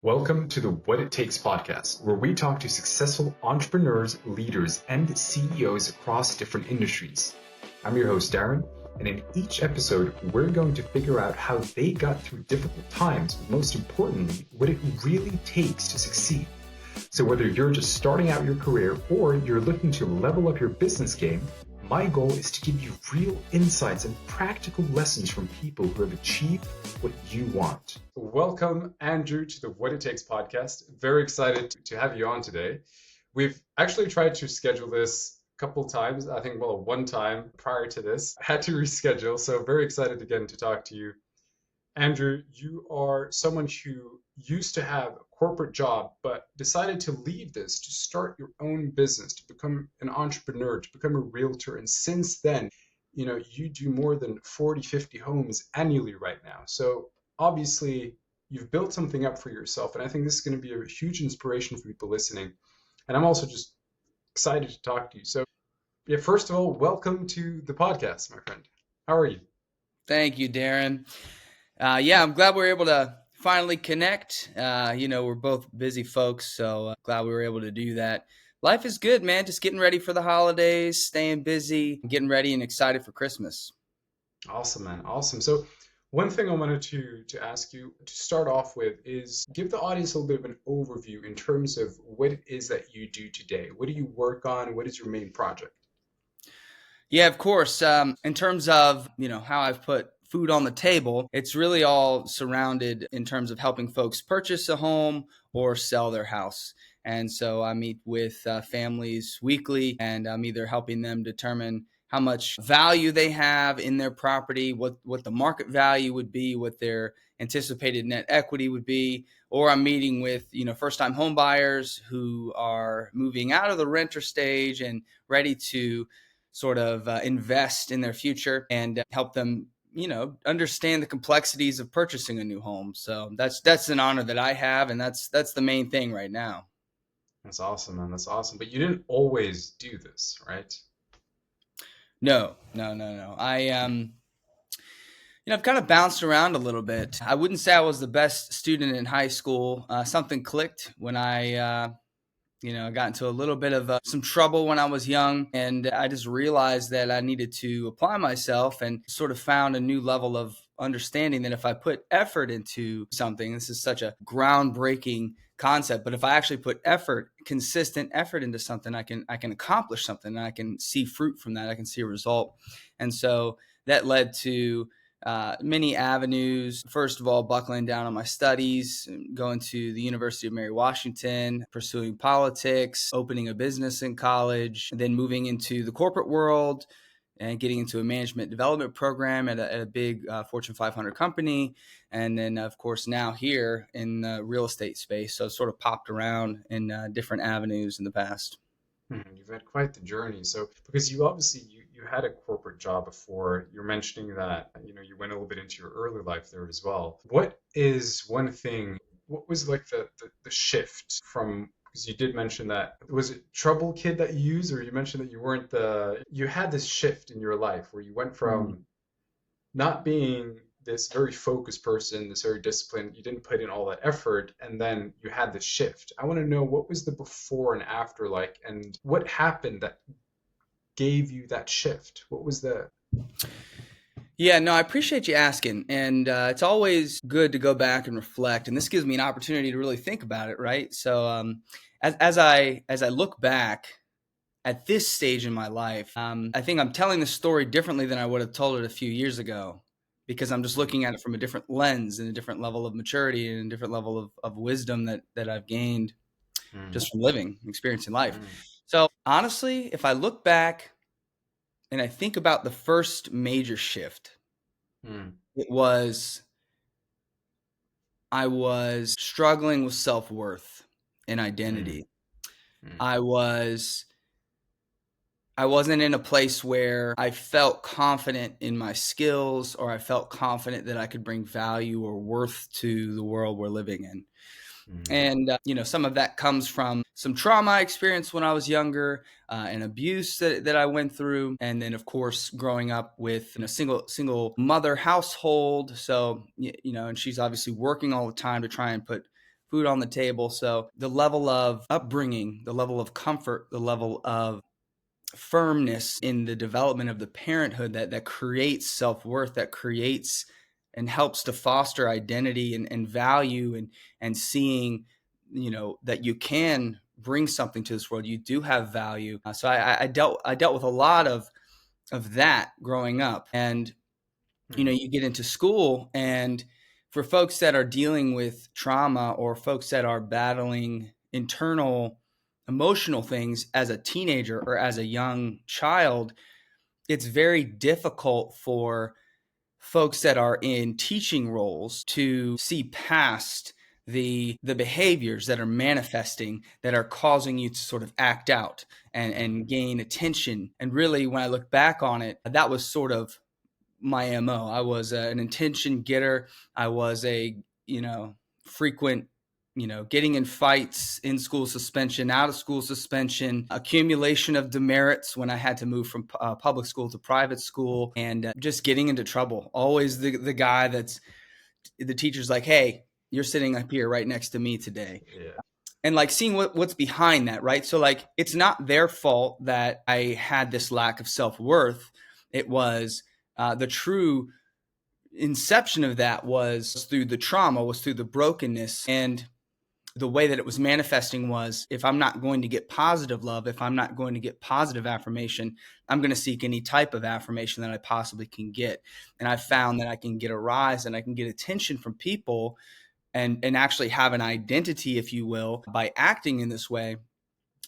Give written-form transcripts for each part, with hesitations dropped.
Welcome to the What It Takes podcast, where we talk to successful entrepreneurs, leaders, and CEOs across different industries. I'm your host, Darren, and in each episode, we're going to figure out how they got through difficult times, but most importantly, what it really takes to succeed. So whether you're just starting out your career or you're looking to level up your business game, my goal is to give you real insights and practical lessons from people who have achieved what you want. Welcome, Andrew, to the What It Takes podcast. Very excited to have you on today. We've actually tried to schedule this a couple times. I think, one time prior to this. I had to reschedule, so very excited again to talk to you. Andrew, you are someone who used to have a corporate job, but decided to leave this to start your own business, to become an entrepreneur, to become a realtor. And since then, you do more than 40, 50 homes annually right now. So obviously, you've built something up for yourself. And I think this is going to be a huge inspiration for people listening. And I'm also just excited to talk to you. So, yeah, first of all, welcome to the podcast, my friend. How are you? Thank you, Darren. I'm glad we were able to finally connect. We're both busy folks, so glad we were able to do that. Life is good, man. Just getting ready for the holidays, staying busy, getting ready and excited for Christmas. Awesome, man. Awesome. So one thing I wanted to ask you to start off with is give the audience a little bit of an overview in terms of what it is that you do today. What do you work on? What is your main project? Yeah, of course. In terms of, how I've put food on the table, it's really all surrounded in terms of helping folks purchase a home or sell their house. And so I meet with families weekly, and I'm either helping them determine how much value they have in their property, what the market value would be, what their anticipated net equity would be, or I'm meeting with, first-time home buyers who are moving out of the renter stage and ready to sort of invest in their future and help them understand the complexities of purchasing a new home. So that's an honor that I have, and that's the main thing right now. That's awesome, man. That's awesome. But you didn't always do this, right? No. I've kind of bounced around a little bit. I wouldn't say I was the best student in high school. Something clicked when I got into a little bit of some trouble when I was young, and I just realized that I needed to apply myself and sort of found a new level of understanding that if I put effort into something, this is such a groundbreaking concept, but if I actually put consistent effort into something, I can accomplish something, and I can see fruit from that. I can see a result. And so that led to many avenues. First of all, buckling down on my studies, going to the University of Mary Washington, pursuing politics, opening a business in college, then moving into the corporate world and getting into a management development program at a big Fortune 500 company. And then, of course, now here in the real estate space. So sort of popped around in different avenues in the past. You've had quite the journey. So, because you obviously you had a corporate job before, you're mentioning that, you went a little bit into your early life there as well. What is one thing, what was like the shift from, because you did mention that, was it trouble kid that you used, or you mentioned that you had this shift in your life where you went from not being this very focused person, this very disciplined, you didn't put in all that effort, and then you had this shift. I want to know, what was the before and after like, and what happened that gave you that shift? What was the... Yeah, no, I appreciate you asking. And it's always good to go back and reflect. And this gives me an opportunity to really think about it, right? So as I look back at this stage in my life, I think I'm telling the story differently than I would have told it a few years ago, because I'm just looking at it from a different lens and a different level of maturity and a different level of wisdom that I've gained just from living, experiencing life. So honestly, if I look back and I think about the first major shift, it was I was struggling with self-worth and identity. I wasn't in a place where I felt confident in my skills, or I felt confident that I could bring value or worth to the world we're living in. And, some of that comes from some trauma I experienced when I was younger, and abuse that I went through. And then, of course, growing up with a single mother household. So, and she's obviously working all the time to try and put food on the table. So the level of upbringing, the level of comfort, the level of firmness in the development of the parenthood that creates self-worth, that creates and helps to foster identity and value and seeing, that you can bring something to this world. You do have value. So I dealt with a lot of that growing up. And you get into school, and for folks that are dealing with trauma or folks that are battling internal emotional things as a teenager or as a young child, it's very difficult for folks that are in teaching roles to see past the behaviors that are manifesting, that are causing you to sort of act out and gain attention. And really, when I look back on it, that was sort of my MO. I was an attention getter. I was a, frequent, getting in fights, in school suspension, out of school suspension, accumulation of demerits when I had to move from public school to private school, and just getting into trouble. Always the guy that's, the teacher's like, hey, you're sitting up here right next to me today. Yeah. And like seeing what's behind that, right? So like, it's not their fault that I had this lack of self-worth. It was the true inception of that was through the trauma, was through the brokenness. And the way that it was manifesting was, if I'm not going to get positive love, if I'm not going to get positive affirmation, I'm going to seek any type of affirmation that I possibly can get. And I found that I can get a rise and I can get attention from people and actually have an identity, if you will, by acting in this way.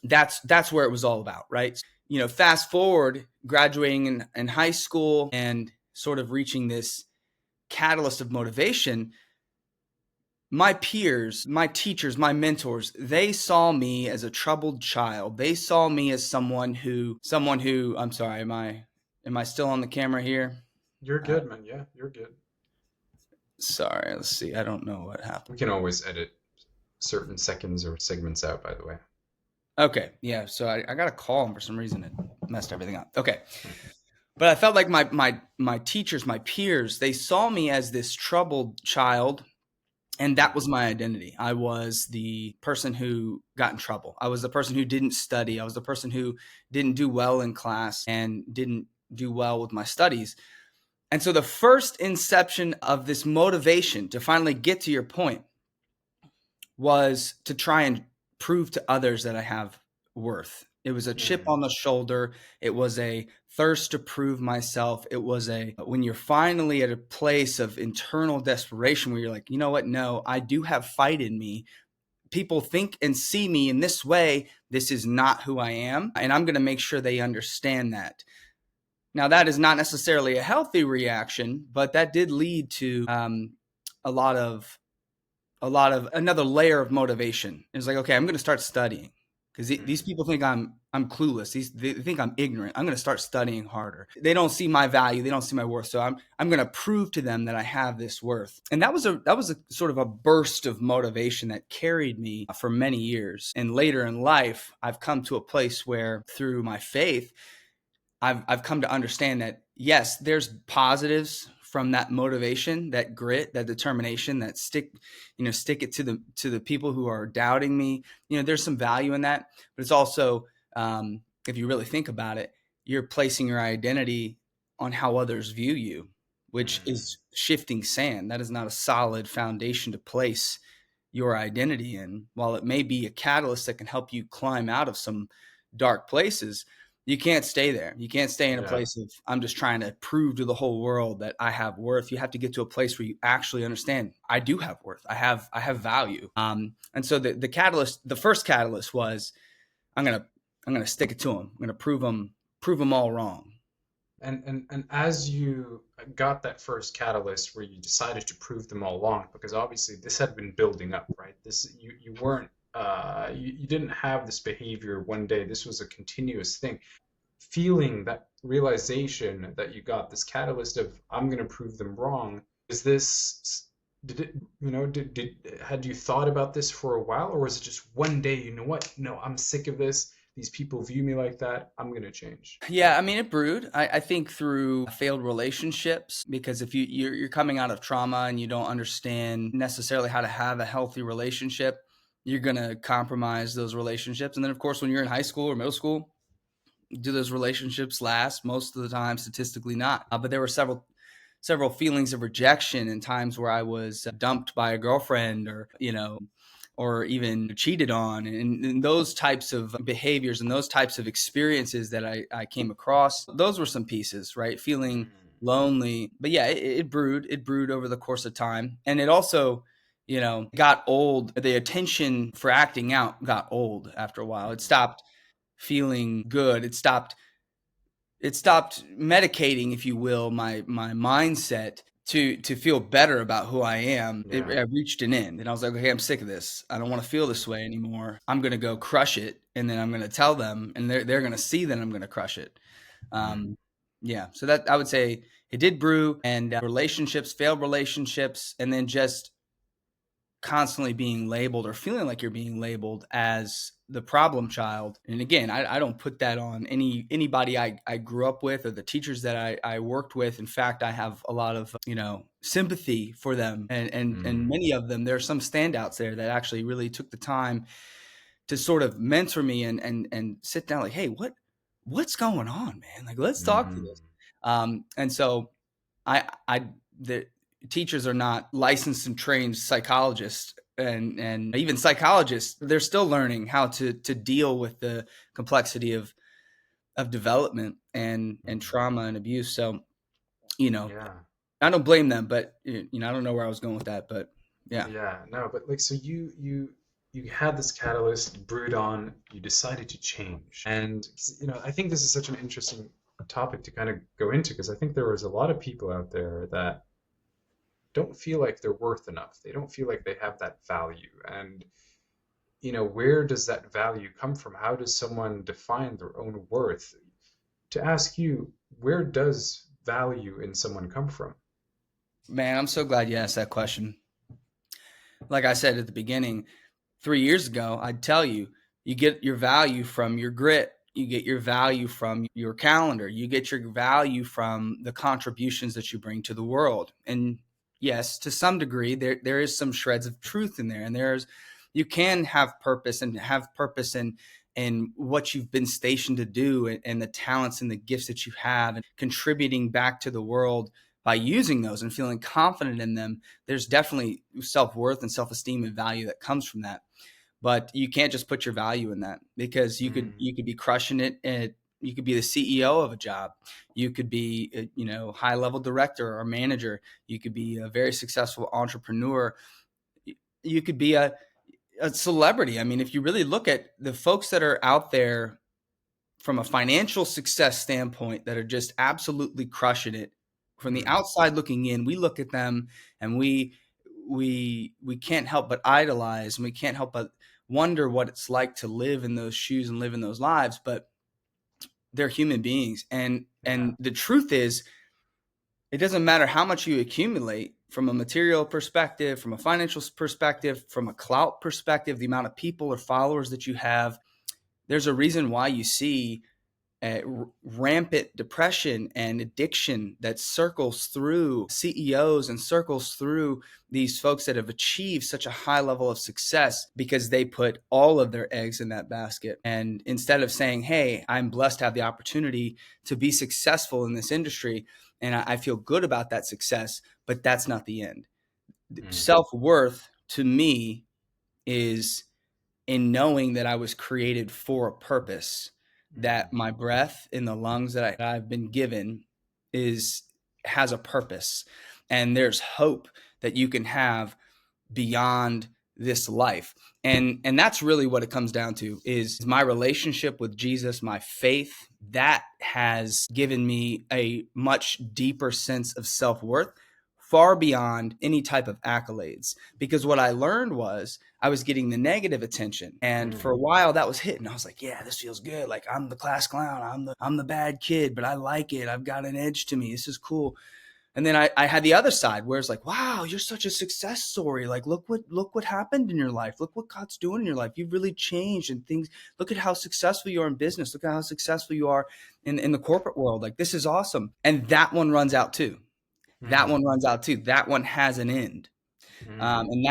That's where it was all about, right? Fast forward, graduating in high school and sort of reaching this catalyst of motivation. My peers, my teachers, my mentors, they saw me as a troubled child. They saw me as someone who, I'm sorry, am I still on the camera here? You're good, man. Yeah, you're good. Sorry, let's see. I don't know what happened. We can always edit certain seconds or segments out, by the way. Okay. Yeah. So I got a call, and for some reason it messed everything up. Okay. But I felt like my teachers, my peers, they saw me as this troubled child, and that was my identity. I was the person who got in trouble. I was the person who didn't study. I was the person who didn't do well in class and didn't do well with my studies. And so the first inception of this motivation to finally get to your point was to try and prove to others that I have worth. It was a chip on the shoulder. It was a thirst to prove myself. It was when you're finally at a place of internal desperation where you're like, you know what? No, I do have fight in me. People think and see me in this way. This is not who I am. And I'm going to make sure they understand that. Now, that is not necessarily a healthy reaction, but that did lead to a lot of another layer of motivation. It's like, okay, I'm going to start studying because these people think I'm clueless. They think I'm ignorant. I'm going to start studying harder. They don't see my value. They don't see my worth. So I'm going to prove to them that I have this worth. And that was a sort of a burst of motivation that carried me for many years. And later in life, I've come to a place where through my faith, I've come to understand that, yes, there's positives from that motivation, that grit, that determination, that stick it to the people who are doubting me. There's some value in that, but it's also, if you really think about it, you're placing your identity on how others view you, which is shifting sand. That is not a solid foundation to place your identity in. While it may be a catalyst that can help you climb out of some dark places, you can't stay there. You can't stay in a place of, I'm just trying to prove to the whole world that I have worth. You have to get to a place where you actually understand, I do have worth. I have value. And so the first catalyst was, I'm gonna stick it to them. I'm gonna prove them all wrong. And as you got that first catalyst where you decided to prove them all wrong, because obviously this had been building up, right? You weren't. You didn't have this behavior one day. This was a continuous thing. Feeling that realization that you got this catalyst of, I'm going to prove them wrong. Had you thought about this for a while, or was it just one day, you know what? No, I'm sick of this. these people view me like that, I'm going to change? Yeah, I mean, it brewed. I think through failed relationships, because if you're coming out of trauma and you don't understand necessarily how to have a healthy relationship, you're gonna compromise those relationships. And then, of course, when you're in high school or middle school, do those relationships last? Most of the time, statistically, not. But there were several feelings of rejection and times where I was dumped by a girlfriend, or or even cheated on, and those types of behaviors and those types of experiences that I came across. Those were some pieces, right? Feeling lonely. But yeah, it brewed. It brewed over the course of time. And it also, got old. The attention for acting out got old after a while. It stopped feeling good. It stopped medicating, if you will, my mindset to feel better about who I am. Yeah. I reached an end, and I was like, okay, I'm sick of this. I don't want to feel this way anymore. I'm gonna go crush it, and then I'm gonna tell them, and they're gonna see that I'm gonna crush it. Mm. Yeah, so that I would say it did brew, and relationships, failed relationships, and then just constantly being labeled or feeling like you're being labeled as the problem child. And again, I don't put that on anybody I grew up with or the teachers that I worked with. In fact, I have a lot of, sympathy for them. And Mm. many of them, there are some standouts there that actually really took the time to sort of mentor me and sit down like, hey, what's going on, man? Like, let's talk to Mm. this. And so the teachers are not licensed and trained psychologists, and even psychologists. They're still learning how to deal with the complexity of development and Mm. trauma and abuse. So, you know, Yeah. I don't blame them, but I don't know where I was going with that, but yeah. Yeah, no, but like, so you had this catalyst brewed on, you decided to change. And I think this is such an interesting topic to kind of go into, because I think there was a lot of people out there that don't feel like they're worth enough. They don't feel like they have that value. And where does that value come from? How does someone define their own worth? To ask you, where does value in someone come from? Man, I'm so glad you asked that question. Like I said at the beginning, 3 years ago, I'd tell you, you get your value from your grit. You get your value from your calendar. You get your value from the contributions that you bring to the world. And yes, to some degree, there is some shreds of truth in there. And you can have purpose in what you've been stationed to do, and the talents and the gifts that you have, and contributing back to the world by using those and feeling confident in them. There's definitely self-worth and self-esteem and value that comes from that. But you can't just put your value in that, because Mm. you could be crushing it, and you could be the CEO of a job. You could be high level director or manager. You could be a very successful entrepreneur. You could be a celebrity. I mean, if you really look at the folks that are out there from a financial success standpoint that are just absolutely crushing it, from the Mm. outside looking in, we look at them and we can't help but idolize, and we can't help but wonder what it's like to live in those shoes and live in those lives. But they're human beings, Yeah. and the truth is, it doesn't matter how much you accumulate from a material perspective, from a financial perspective, from a clout perspective, the amount of people or followers that you have. There's a reason why you see rampant depression and addiction that circles through CEOs and circles through these folks that have achieved such a high level of success, because they put all of their eggs in that basket. And instead of saying, hey, I'm blessed to have the opportunity to be successful in this industry, and I feel good about that success, but that's not the end. Mm. Self-worth to me is in knowing that I was created for a purpose, Mm. that my breath in the lungs that I've been given has a purpose, and there's hope that you can have beyond this life. And that's really what it comes down to, is my relationship with Jesus, my faith. That has given me a much deeper sense of self-worth, far beyond any type of accolades. Because what I learned was I was getting the negative attention, and for Mm. a while that was hitting. I was like, yeah, this feels good. Like, I'm the class clown, I'm the bad kid, but I like it. I've got an edge to me. This is cool. And then I had the other side where it's like, wow, you're such a success story. Like, look what happened in your life. Look what God's doing in your life. You've really changed and things. Look at how successful you are in business. Look at how successful you are in the corporate world. Like, this is awesome. And that one runs out too. That one runs out too. That one has an end. And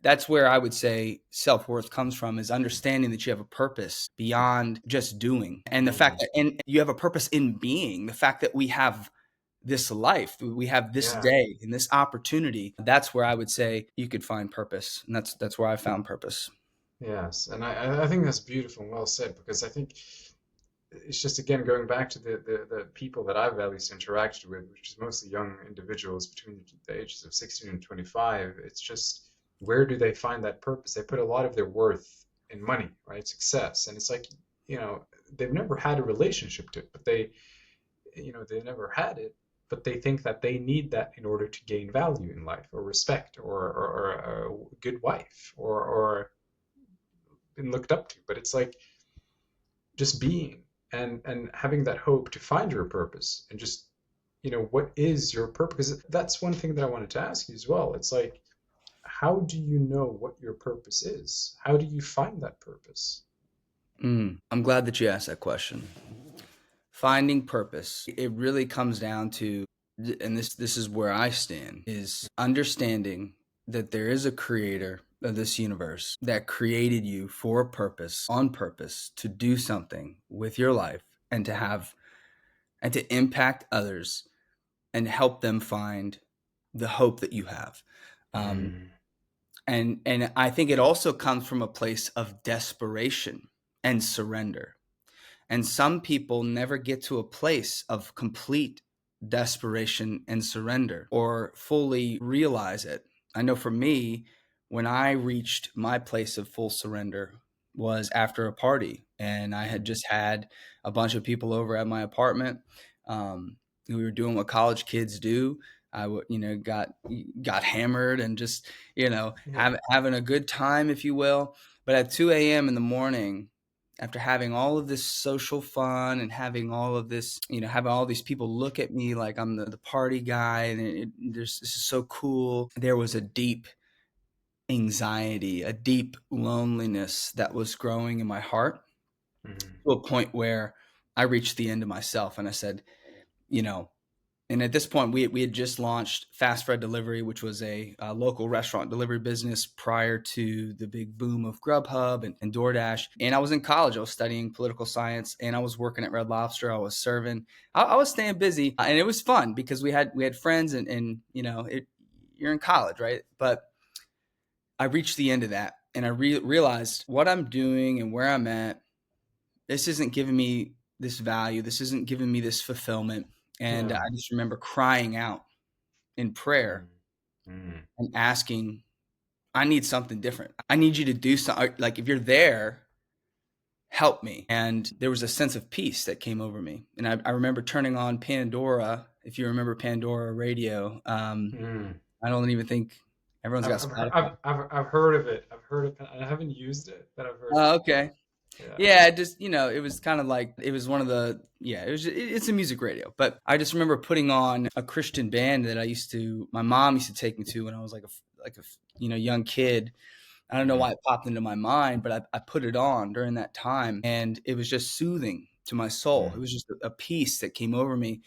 that's where I would say self-worth comes from, is understanding that you have a purpose beyond just doing. And the fact that and you have a purpose in being, the fact that we have this life, we have this day and this opportunity. That's where I would say you could find purpose. And that's where I found purpose. Yes, and I think that's beautiful and well said, because I think it's just, again, going back to the people that I've at least interacted with, which is mostly young individuals between the ages of 16 and 25. It's just, where do they find that purpose? They put a lot of their worth in money, right? Success. And it's like, they've never had a relationship to it, but they never had it, but they think that they need that in order to gain value in life, or respect, or a good wife, or been looked up to. But it's like, just being and having that hope to find your purpose, and just, what is your purpose? Because that's one thing that I wanted to ask you as well. It's like, how do you know what your purpose is? How do you find that purpose? I'm glad that you asked that question. Finding purpose, it really comes down to, and this is where I stand, is understanding that there is a creator of this universe that created you for a purpose, on purpose, to do something with your life, and to impact others and help them find the hope that you have. And I think it also comes from a place of desperation and surrender. And some people never get to a place of complete desperation and surrender, or fully realize it. I know for me, when I reached my place of full surrender was after a party, and I had just had a bunch of people over at my apartment. We were doing what college kids do. I got hammered and just, having a good time, if you will. But at 2 a.m. in the morning, after having all of this social fun and having all of this, having all these people look at me like I'm the party guy, and this is so cool. There was a deep anxiety, a deep loneliness that was growing in my heart, to a point where I reached the end of myself, and I said, and at this point, we had just launched Fast Fred Delivery, which was a local restaurant delivery business prior to the big boom of Grubhub and DoorDash. And I was in college. I was studying political science, and I was working at Red Lobster. I was serving. I was staying busy, and it was fun because we had friends, and you're in college, right? But I reached the end of that, and I realized what I'm doing and where I'm at. This isn't giving me this value. This isn't giving me this fulfillment. And I just remember crying out in prayer and asking, I need something different. I need you to do something. Like, if you're there, help me. And there was a sense of peace that came over me. And I remember turning on Pandora. If you remember Pandora radio, I don't even think everyone's got Spotify. I've heard of it. I've heard of it. I haven't used it, but I've heard Oh, of it. okay. Yeah, it just, it was kind of like, it was one of the, it's a music radio. But I just remember putting on a Christian band that my mom used to take me to when I was like a young kid. I don't know why it popped into my mind, but I put it on during that time, and it was just soothing to my soul. It was just a peace that came over me.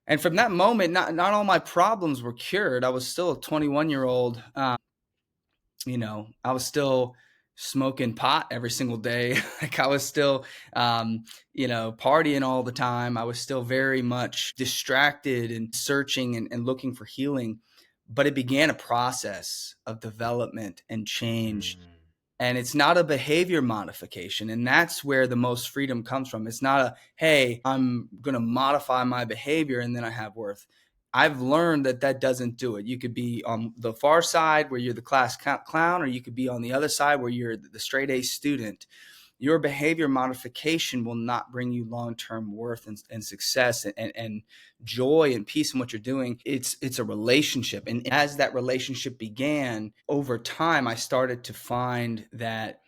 And from that moment, not all my problems were cured. I was still a 21-year-old. I was still smoking pot every single day. Like, I was still, partying all the time. I was still very much distracted and searching and looking for healing. But it began a process of development and change. And it's not a behavior modification. And that's where the most freedom comes from. It's not hey, I'm going to modify my behavior and then I have worth. I've learned that doesn't do it. You could be on the far side where you're the class clown, or you could be on the other side where you're the straight A student. Your behavior modification will not bring you long-term worth and success and joy and peace in what you're doing. It's a relationship. And as that relationship began, over time, I started to find that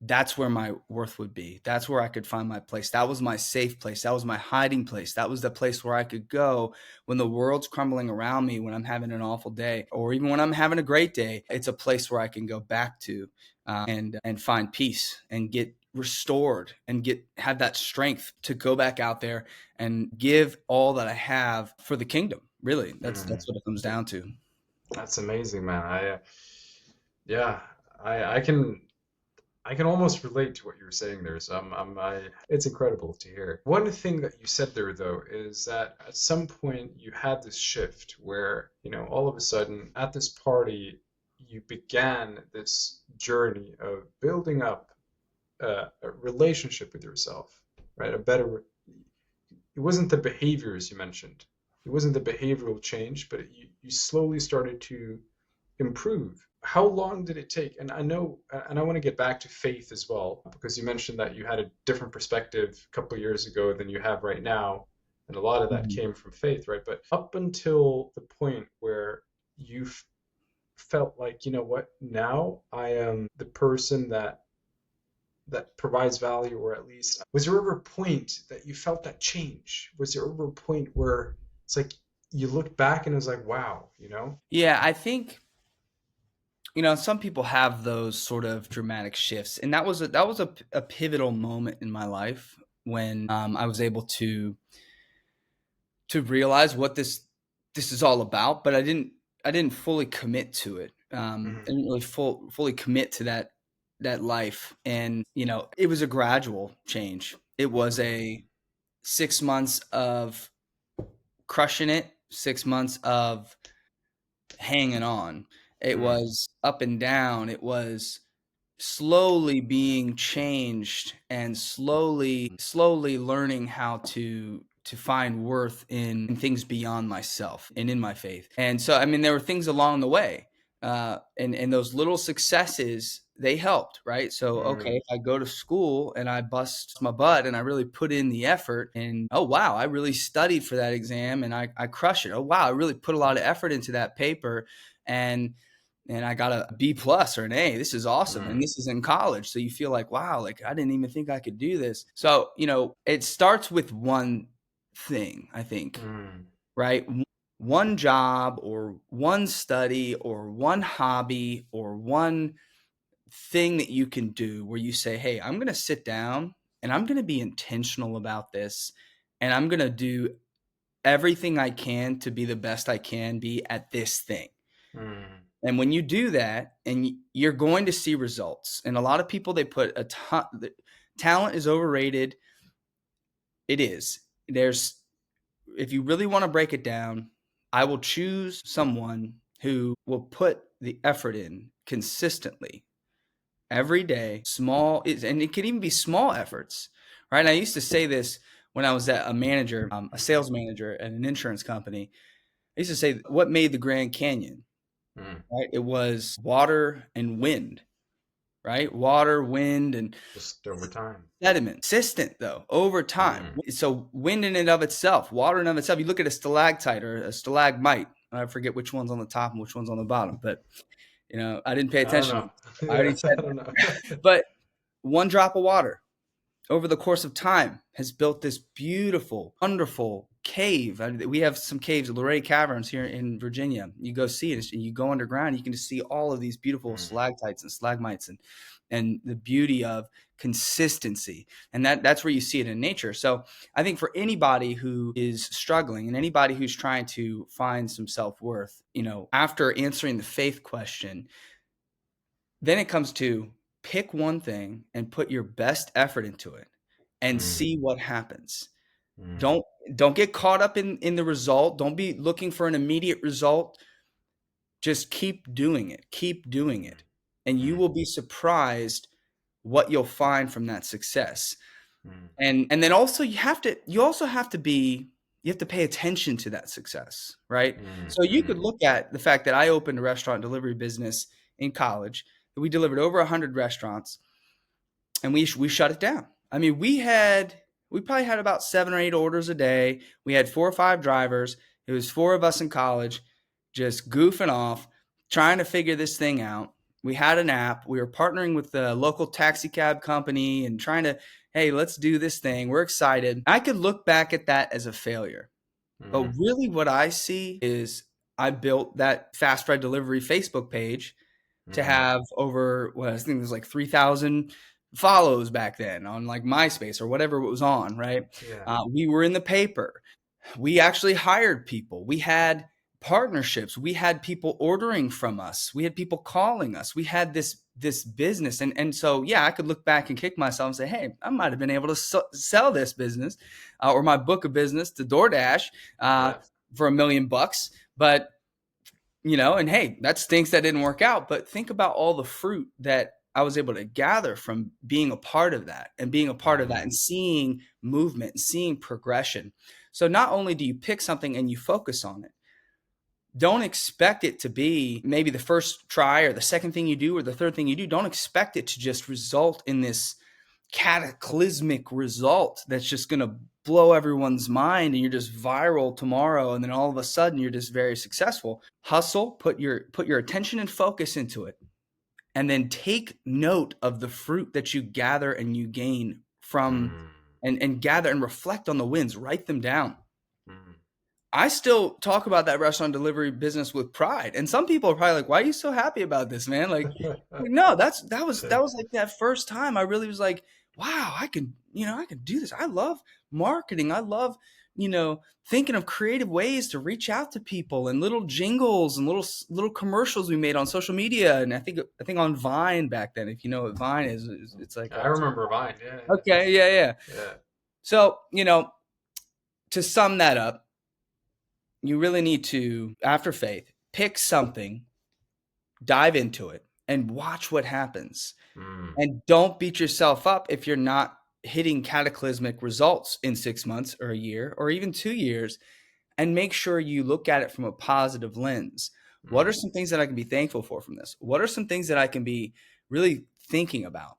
that's where my worth would be. That's where I could find my place. That was my safe place. That was my hiding place. That was the place where I could go when the world's crumbling around me, when I'm having an awful day, or even when I'm having a great day. It's a place where I can go back to and find peace and get restored and have that strength to go back out there and give all that I have for the kingdom. Really, that's what it comes down to. That's amazing, man. Yeah, I can almost relate to what you were saying there. So it's incredible to hear. One thing that you said there, though, is that at some point you had this shift where, all of a sudden at this party, you began this journey of building up a relationship with yourself, right? It wasn't the behaviors you mentioned. It wasn't the behavioral change, but you slowly started to improve. How long did it take? And I want to get back to faith as well, because you mentioned that you had a different perspective a couple of years ago than you have right now. And a lot of that came from faith, right? But up until the point where you felt like, you know what, now I am the person that provides value, or at least, was there ever a point that you felt that change? Was there ever a point where it's like you looked back and it was like, wow, Yeah, I think, some people have those sort of dramatic shifts, and that was a pivotal moment in my life when I was able to realize what this is all about, but I didn't fully commit to it. I didn't really fully commit to that life, and it was a gradual change. It was a 6 months of crushing it, 6 months of hanging on. It was up and down. It was slowly being changed and slowly learning how to find worth in things beyond myself and in my faith. And so, I mean, there were things along the way, and those little successes, they helped, right? So, okay, if I go to school and I bust my butt and I really put in the effort, and oh wow, I really studied for that exam and I crush it. Oh wow, I really put a lot of effort into that paper, and I got a B plus or an A. This is awesome. And this is in college. So you feel like, wow, like I didn't even think I could do this. So, it starts with one thing, I think, right? One job or one study or one hobby or one thing that you can do where you say, hey, I'm going to sit down and I'm going to be intentional about this. And I'm going to do everything I can to be the best I can be at this thing. And when you do that, and you're going to see results. And a lot of people, they put a ton. Talent is overrated. It is. If you really want to break it down, I will choose someone who will put the effort in consistently every day, and it could even be small efforts, right? And I used to say this when I was a manager, a sales manager at an insurance company. I used to say, what made the Grand Canyon? Right? It was water and wind, right? Water, wind, and just over time. Sediment. Consistent, though, over time. So wind in and of itself, water in and of itself. You look at a stalactite or a stalagmite. I forget which one's on the top and which one's on the bottom, but I didn't pay attention. I already said I don't know. But one drop of water over the course of time has built this beautiful, wonderful cave. We have some caves, Luray Caverns here in Virginia. You go see it, and you go underground, you can just see all of these beautiful stalactites and stalagmites and the beauty of consistency. And that's where you see it in nature. So I think for anybody who is struggling and anybody who's trying to find some self-worth, after answering the faith question, then it comes to pick one thing and put your best effort into it and see what happens. Don't get caught up in the result. Don't be looking for an immediate result. Just keep doing it. Keep doing it. And you will be surprised what you'll find from that success. And then also you have to pay attention to that success, right? So you could look at the fact that I opened a restaurant delivery business in college. We delivered over 100 restaurants, and we shut it down. I mean, we probably had about 7 or 8 orders a day. We had 4 or 5 drivers. It was 4 of us in college, just goofing off, trying to figure this thing out. We had an app. We were partnering with the local taxi cab company and trying to, hey, let's do this thing. We're excited. I could look back at that as a failure. But Mm. really what I see is I built that fast ride delivery Facebook page to Mm. have over, well, I think there's like 3,000 follows back then on like MySpace or whatever it was on, right? Yeah. We were in the paper. We actually hired people. We had partnerships. We had people ordering from us. We had people calling us. We had this business. And so, yeah, I could look back and kick myself and say, hey, I might have been able to sell this business or my book of business to DoorDash uh, Yeah. for $1 million. But and hey, that stinks that didn't work out. But think about all the fruit that I was able to gather from being a part of that and being a part of that Mm. and seeing movement, seeing progression. So not only do you pick something and you focus on it, don't expect it to be maybe the first try or the second thing you do or the third thing you do. Don't expect it to just result in this cataclysmic result that's just going to blow everyone's mind and you're just viral tomorrow and then all of a sudden you're just very successful. Hustle, put your attention and focus into it, and then take note of the fruit that you gather and you gain from Mm. and gather and reflect on the wins, write them down. Mm. I still talk about that restaurant delivery business with pride. And some people are probably like, why are you so happy about this, man? Like, no, that was like that first time I really was like, wow, I can do this. I love marketing. I love, thinking of creative ways to reach out to people and little jingles and little commercials we made on social media. And I think on Vine back then, if you know what Vine is, it's like, I remember Vine. Yeah. okay, yeah, yeah. Yeah. So, to sum that up, you really need to, after faith, pick something, dive into it, and watch what happens. Mm. And don't beat yourself up if you're not hitting cataclysmic results in 6 months or a year or even 2 years. And make sure you look at it from a positive lens. What are Mm. some things that I can be thankful for from this? What are some things that I can be really thinking about?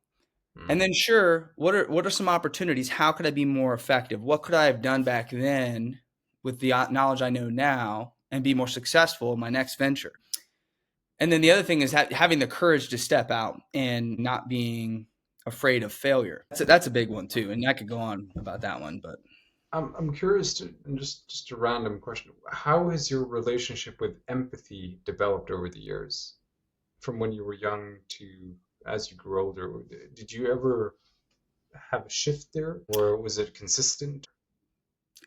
And Mm. then, sure, what are some opportunities? How could I be more effective? What could I have done back then with the knowledge I know now and be more successful in my next venture? And then the other thing is having the courage to step out and not being afraid of failure. That's a big one too. And I could go on about that one, but I'm curious to, and just a random question. How has your relationship with empathy developed over the years, from when you were young to as you grew older? Did you ever have a shift there, or was it consistent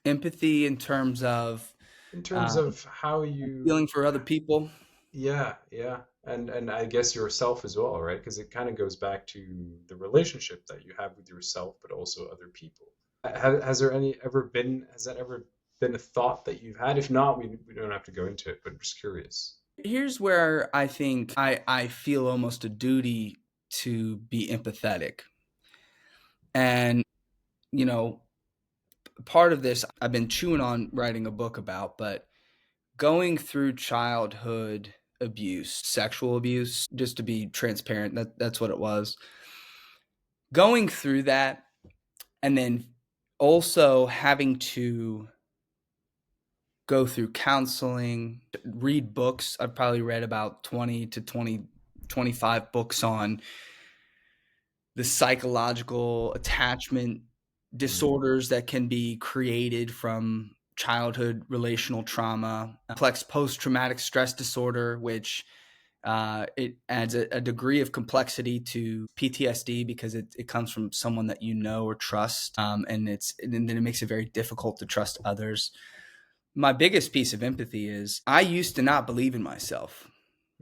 empathy in terms of in terms uh, of how you? feeling for other people. Yeah, yeah, and I guess yourself as well, right? Because it kind of goes back to the relationship that you have with yourself, but also other people. Has there any ever been, has that ever been a thought that you've had? If not, we don't have to go into it, but I'm just curious. Here's where I think I feel almost a duty to be empathetic. And, you know, part of this I've been chewing on writing a book about, but going through childhood abuse, sexual abuse, just to be transparent, that's what it was. Going through that and then also having to go through counseling, read books. I've probably read about 20 to 25 books on the psychological attachment Mm. disorders that can be created from childhood relational trauma, complex post-traumatic stress disorder, which it adds a degree of complexity to PTSD because it comes from someone that you know or trust, and then it makes it very difficult to trust others. My biggest piece of empathy is I used to not believe in myself.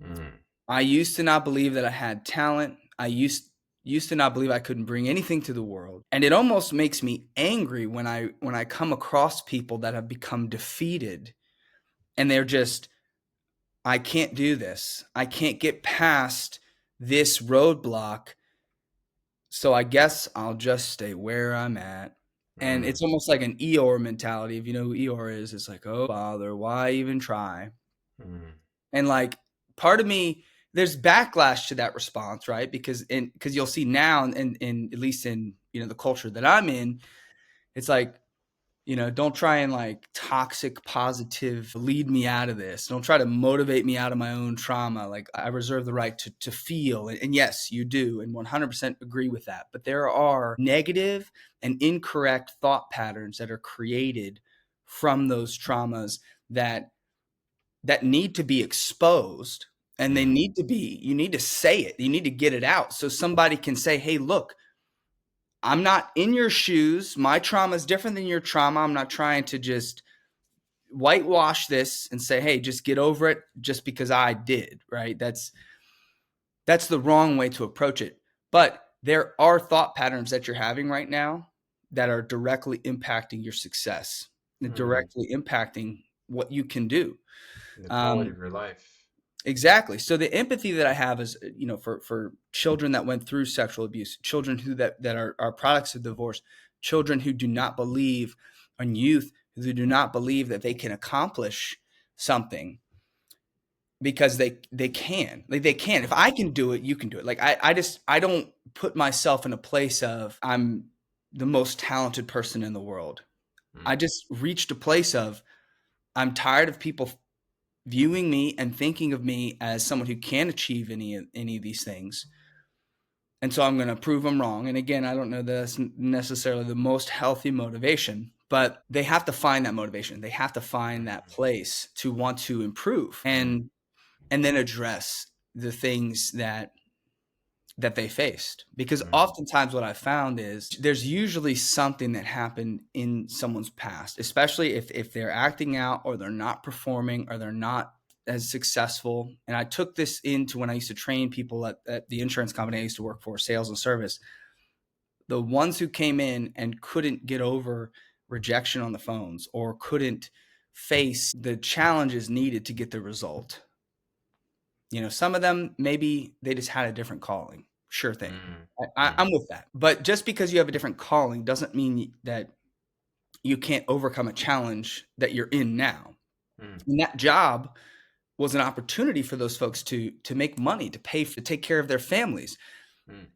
Mm. I used to not believe that I had talent. I used to not believe I couldn't bring anything to the world. And it almost makes me angry when I come across people that have become defeated and they're just, I can't do this. I can't get past this roadblock. So I guess I'll just stay where I'm at. And Mm. it's almost like an Eeyore mentality. If you know who Eeyore is, it's like, oh, bother, why even try? Mm. And like part of me, there's backlash to that response, right? Because you'll see now, and at least in the culture that I'm in, it's like Don't try and like toxic positive lead me out of this. Don't try to motivate me out of my own trauma. Like I reserve the right to feel. And yes, you do. And 100% agree with that. But there are negative and incorrect thought patterns that are created from those traumas that need to be exposed. And you need to say it. You need to get it out so somebody can say, hey, look, I'm not in your shoes. My trauma is different than your trauma. I'm not trying to just whitewash this and say, hey, just get over it just because I did, right? That's the wrong way to approach it. But there are thought patterns that you're having right now that are directly impacting your success, directly impacting what you can do. The quality of your life. Exactly. So the empathy that I have is, for children that went through sexual abuse, children that are products of divorce, children who do not believe, and youth who do not believe that they can accomplish something because they can. Like they can. If I can do it, you can do it. Like I don't put myself in a place of I'm the most talented person in the world. I just reached a place of I'm tired of people viewing me and thinking of me as someone who can achieve any of these things. And so I'm going to prove them wrong. And again, I don't know that that's necessarily the most healthy motivation, but they have to find that motivation. They have to find that place to want to improve and then address the things that they faced. Because oftentimes what I found is there's usually something that happened in someone's past, especially if they're acting out or they're not performing or they're not as successful. And I took this into when I used to train people at the insurance company I used to work for, sales and service. The ones who came in and couldn't get over rejection on the phones or couldn't face the challenges needed to get the result. Some of them, maybe they just had a different calling. Sure thing. I'm with that. But just because you have a different calling doesn't mean that you can't overcome a challenge that you're in now. And that job was an opportunity for those folks to make money, to take care of their families,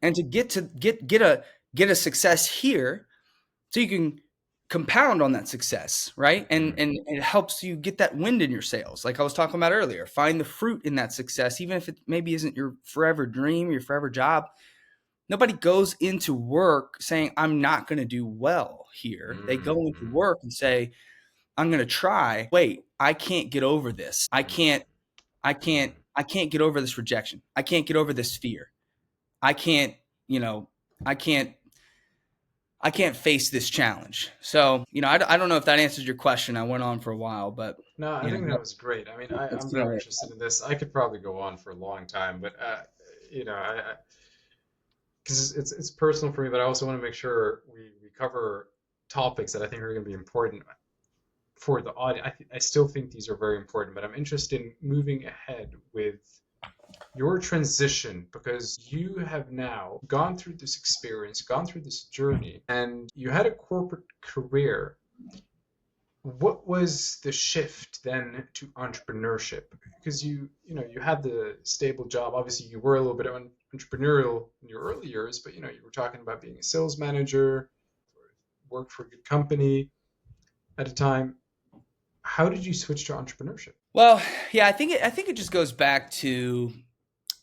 and to get a success here, so you can compound on that success, right? And it helps you get that wind in your sails. Like I was talking about earlier, find the fruit in that success, even if it maybe isn't your forever dream, your forever job. Nobody goes into work saying, I'm not going to do well here. They go into work and say, I'm going to try. Wait, I can't get over this. I can't get over this rejection. I can't get over this fear. I can't face this challenge. So, I don't know if that answers your question. I went on for a while, but no, I think that was great. I mean, I'm very interested in this. I could probably go on for a long time, but because it's personal for me, but I also want to make sure we cover topics that I think are going to be important for the audience. I still think these are very important, but I'm interested in moving ahead with your transition, because you have now gone through this experience, gone through this journey, and you had a corporate career. What was the shift then to entrepreneurship? Because you had the stable job. Obviously, you were a little bit entrepreneurial in your early years, but you were talking about being a sales manager, worked for a good company at a time. How did you switch to entrepreneurship? Well, yeah, I think it just goes back to,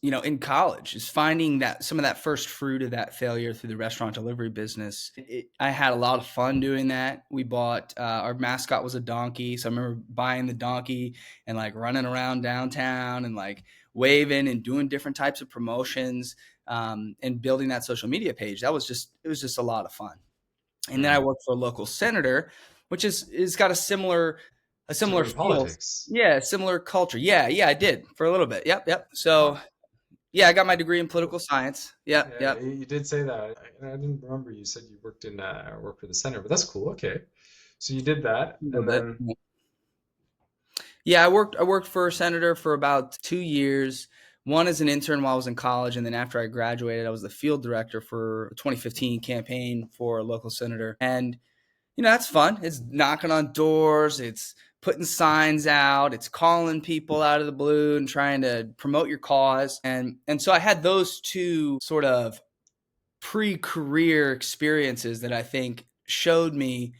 in college, is finding that some of that first fruit of that failure through the restaurant delivery business. I had a lot of fun doing that. We bought, our mascot was a donkey. So I remember buying the donkey and like running around downtown and like waving and doing different types of promotions, and building that social media page. It was just a lot of fun. And then I worked for a local senator, which is got a similar feel. Politics. Yeah, similar culture. Yeah, I did for a little bit. Yep. So, yeah, I got my degree in political science. Yep. You did say that. I didn't remember you said you worked for the center, but that's cool. Okay, so you did that, and then yeah, I worked for a senator for about 2 years. One as an intern while I was in college, and then after I graduated, I was the field director for a 2015 campaign for a local senator. And that's fun. It's knocking on doors. It's putting signs out. It's calling people out of the blue and trying to promote your cause. And so I had those two sort of pre-career experiences that I think showed me,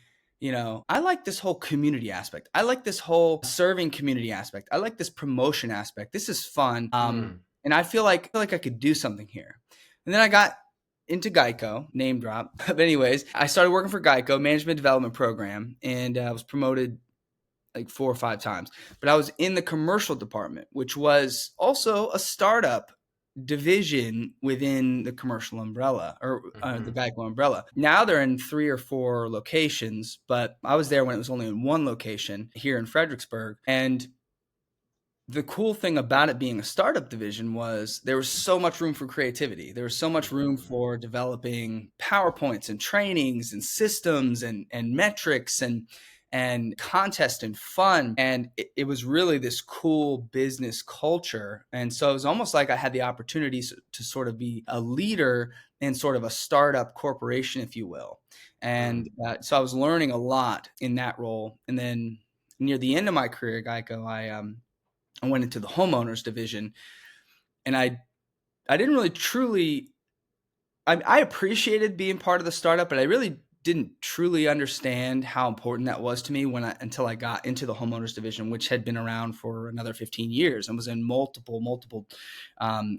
I like this whole community aspect. I like this whole serving community aspect. I like this promotion aspect. This is fun. And I feel like I could do something here. And then I got into Geico, name drop. But anyways, I started working for Geico Management Development Program, and I was promoted like 4 or 5 times. But I was in the commercial department, which was also a startup division within the commercial umbrella, or the Geico umbrella. Now they're in 3 or 4 locations, but I was there when it was only in 1 location here in Fredericksburg. And the cool thing about it being a startup division was there was so much room for creativity. There was so much room for developing PowerPoints and trainings and systems and metrics and contest and fun. And it was really this cool business culture. And so it was almost like I had the opportunity to sort of be a leader in sort of a startup corporation, if you will. And so I was learning a lot in that role. And then near the end of my career at Geico, I went into the homeowners division, and I didn't really truly, I appreciated being part of the startup, but I really didn't truly understand how important that was to me until I got into the homeowners division, which had been around for another 15 years and was in multiple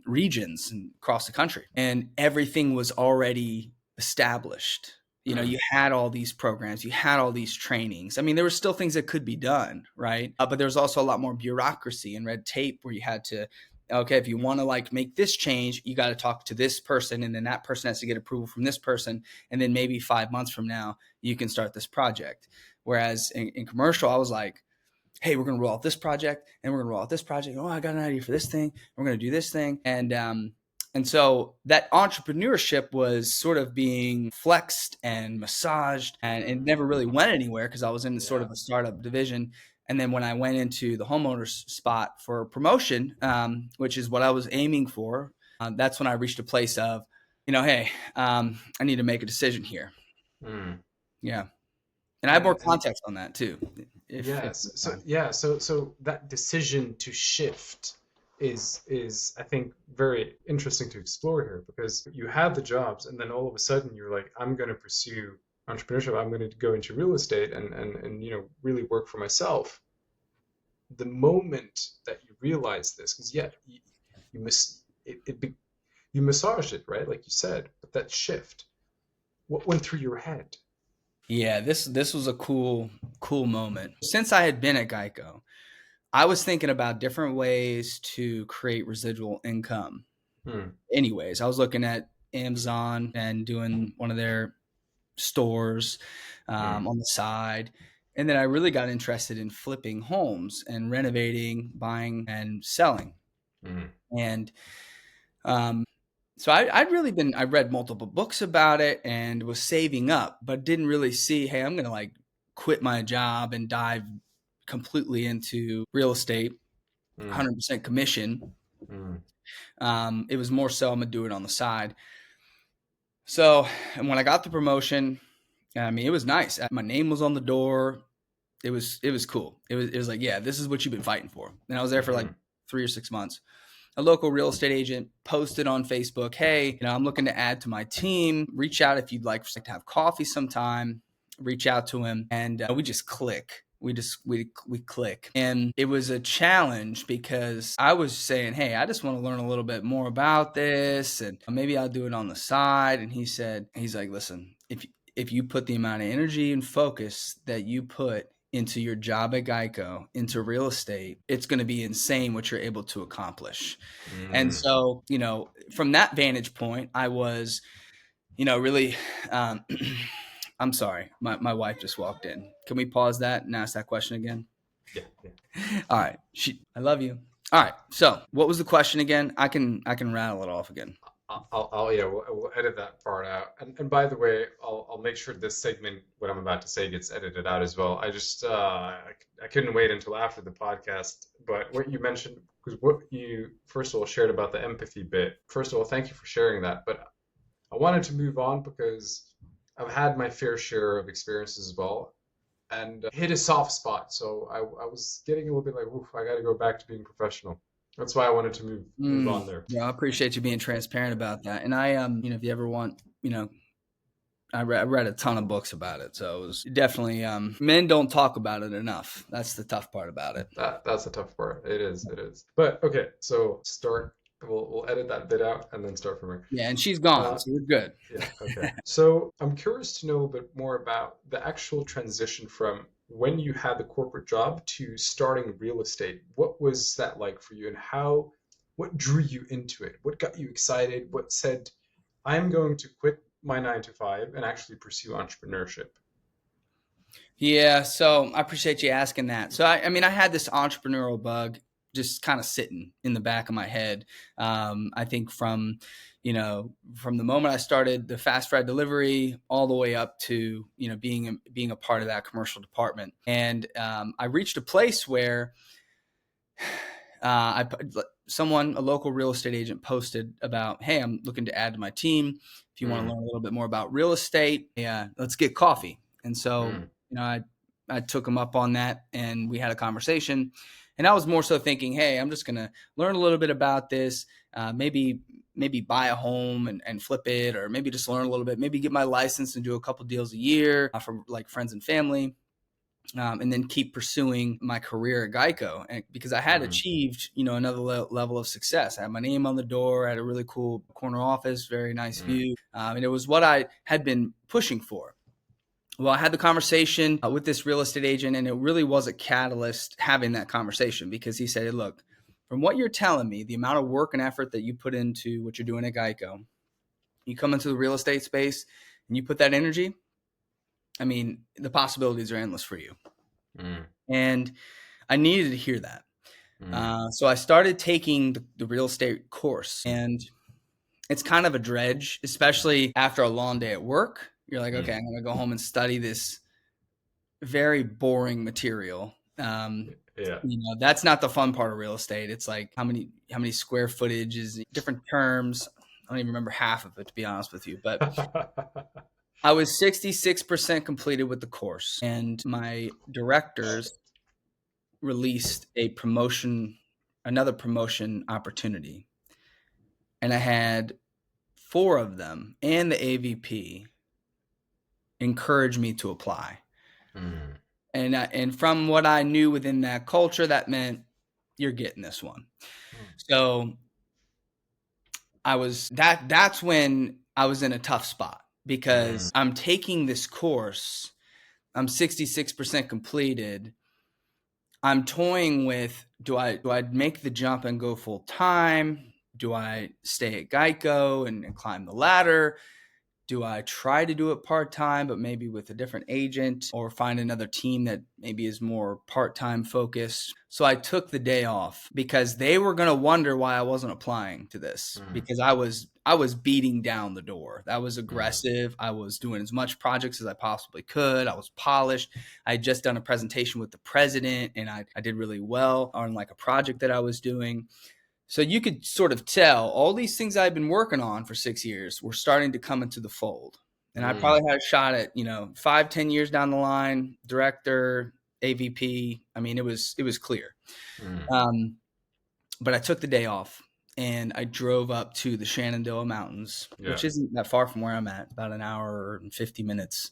regions across the country, and everything was already established. You had all these programs, you had all these trainings. I mean, there were still things that could be done, right? But there was also a lot more bureaucracy and red tape where you had to, okay, if you want to make this change, you got to talk to this person, and then that person has to get approval from this person. And then maybe 5 months from now, you can start this project. Whereas in commercial, I was like, hey, we're going to roll out this project, and we're going to roll out this project. Oh, I got an idea for this thing. We're going to do this thing. And so that entrepreneurship was sort of being flexed and massaged, and it never really went anywhere because I was in sort of a startup division. And then when I went into the homeowners spot for promotion, which is what I was aiming for, that's when I reached a place of, hey, I need to make a decision here. Yeah. And I have more context on that too. So that decision to shift is I think very interesting to explore here, because you have the jobs and then all of a sudden you're like, I'm going to pursue entrepreneurship. I'm going to go into real estate and really work for myself. The moment that you realize this, because you massaged it, right? Like you said, but that shift, what went through your head? Yeah, this was a cool moment. Since I had been at Geico, I was thinking about different ways to create residual income. Anyways, I was looking at Amazon and doing one of their stores on the side. And then I really got interested in flipping homes and renovating, buying, and selling. And so I read multiple books about it and was saving up, but didn't really see, hey, I'm going to quit my job and dive completely into real estate, 100% commission. It was more so I'm going to do it on the side. So, and when I got the promotion, I mean, it was nice. My name was on the door. It was cool. It was like, yeah, this is what you've been fighting for. And I was there for 3 or 6 months. A local real estate agent posted on Facebook, hey, I'm looking to add to my team. Reach out if you'd like to have coffee sometime. Reach out to him, and we just click. We click. And it was a challenge because I was saying, hey, I just want to learn a little bit more about this, and maybe I'll do it on the side. And he's like, listen, if you put the amount of energy and focus that you put into your job at Geico, into real estate, it's going to be insane what you're able to accomplish. And so, from that vantage point, I was, really, I'm sorry, my wife just walked in. Can we pause that and ask that question again? Yeah. All right. I love you. All right. So what was the question again? I can rattle it off again. We'll edit that part out. And by the way, I'll make sure this segment, what I'm about to say, gets edited out as well. I just I couldn't wait until after the podcast. But what you mentioned, because what you first of all shared about the empathy bit. First of all, thank you for sharing that. But I wanted to move on because I've had my fair share of experiences as well, and hit a soft spot. So I was getting a little bit like, oof, I got to go back to being professional. That's why I wanted to move on there. Yeah, I appreciate you being transparent about that. And I, if you ever want, I read a ton of books about it. So it was definitely, men don't talk about it enough. That's the tough part about it. That's a tough part. It is. It is. But okay, so start. We'll edit that bit out and then start from here. Yeah. And she's gone. Uh, So we're good. yeah. Okay. So I'm curious to know a bit more about the actual transition from when you had the corporate job to starting real estate. What was that like for you, and what drew you into it? What got you excited? What said, I'm going to quit my 9 to 5 and actually pursue entrepreneurship? Yeah, so I appreciate you asking that. So I mean, I had this entrepreneurial bug just kind of sitting in the back of my head. I think from the moment I started the fast food delivery all the way up to being a part of that commercial department, and I reached a place where a local real estate agent posted about, hey, I'm looking to add to my team. If you want to Mm, learn a little bit more about real estate, yeah, let's get coffee. And so, mm, I took him up on that and we had a conversation. And I was more so thinking, hey, I'm just going to learn a little bit about this, maybe buy a home and flip it, or maybe just learn a little bit, maybe get my license and do a couple deals a year for like friends and family. And then keep pursuing my career at Geico, and because I had mm, achieved, another level of success. I had my name on the door, I had a really cool corner office, very nice mm, view, and it was what I had been pushing for. Well, I had the conversation with this real estate agent, and it really was a catalyst having that conversation, because he said, look, from what you're telling me, the amount of work and effort that you put into what you're doing at Geico, you come into the real estate space and you put that energy, I mean, the possibilities are endless for you. mm, And I needed to hear that. mm, So I started taking the real estate course, and it's kind of a dredge, especially after a long day at work. You're like, okay, mm. I'm going to go home and study this very boring material. Yeah. That's not the fun part of real estate. It's like how many square footage is different terms. I don't even remember half of it, to be honest with you. But I was 66% completed with the course, and my directors released another promotion opportunity. And I had 4 of them and the AVP encourage me to apply. Mm, And from what I knew within that culture, that meant you're getting this one. mm, So that's when I was in a tough spot, mm, because I'm taking this course. I'm 66% completed. I'm toying with, do I make the jump and go full time? Do I stay at Geico and climb the ladder? Do I try to do it part time, but maybe with a different agent, or find another team that maybe is more part time focused? So I took the day off, because they were going to wonder why I wasn't applying to this, mm, because I was beating down the door. That was mm, aggressive. I was doing as much projects as I possibly could. I was polished. I had just done a presentation with the president, and I did really well on like a project that I was doing. So you could sort of tell all these things I've been working on for 6 years were starting to come into the fold. And I mm, probably had a shot at, 5, 10 years down the line, director, AVP. I mean, it was clear. mm. Um, but I took the day off and I drove up to the Shenandoah Mountains, Yeah. which isn't that far from where I'm at, about an hour and 50 minutes.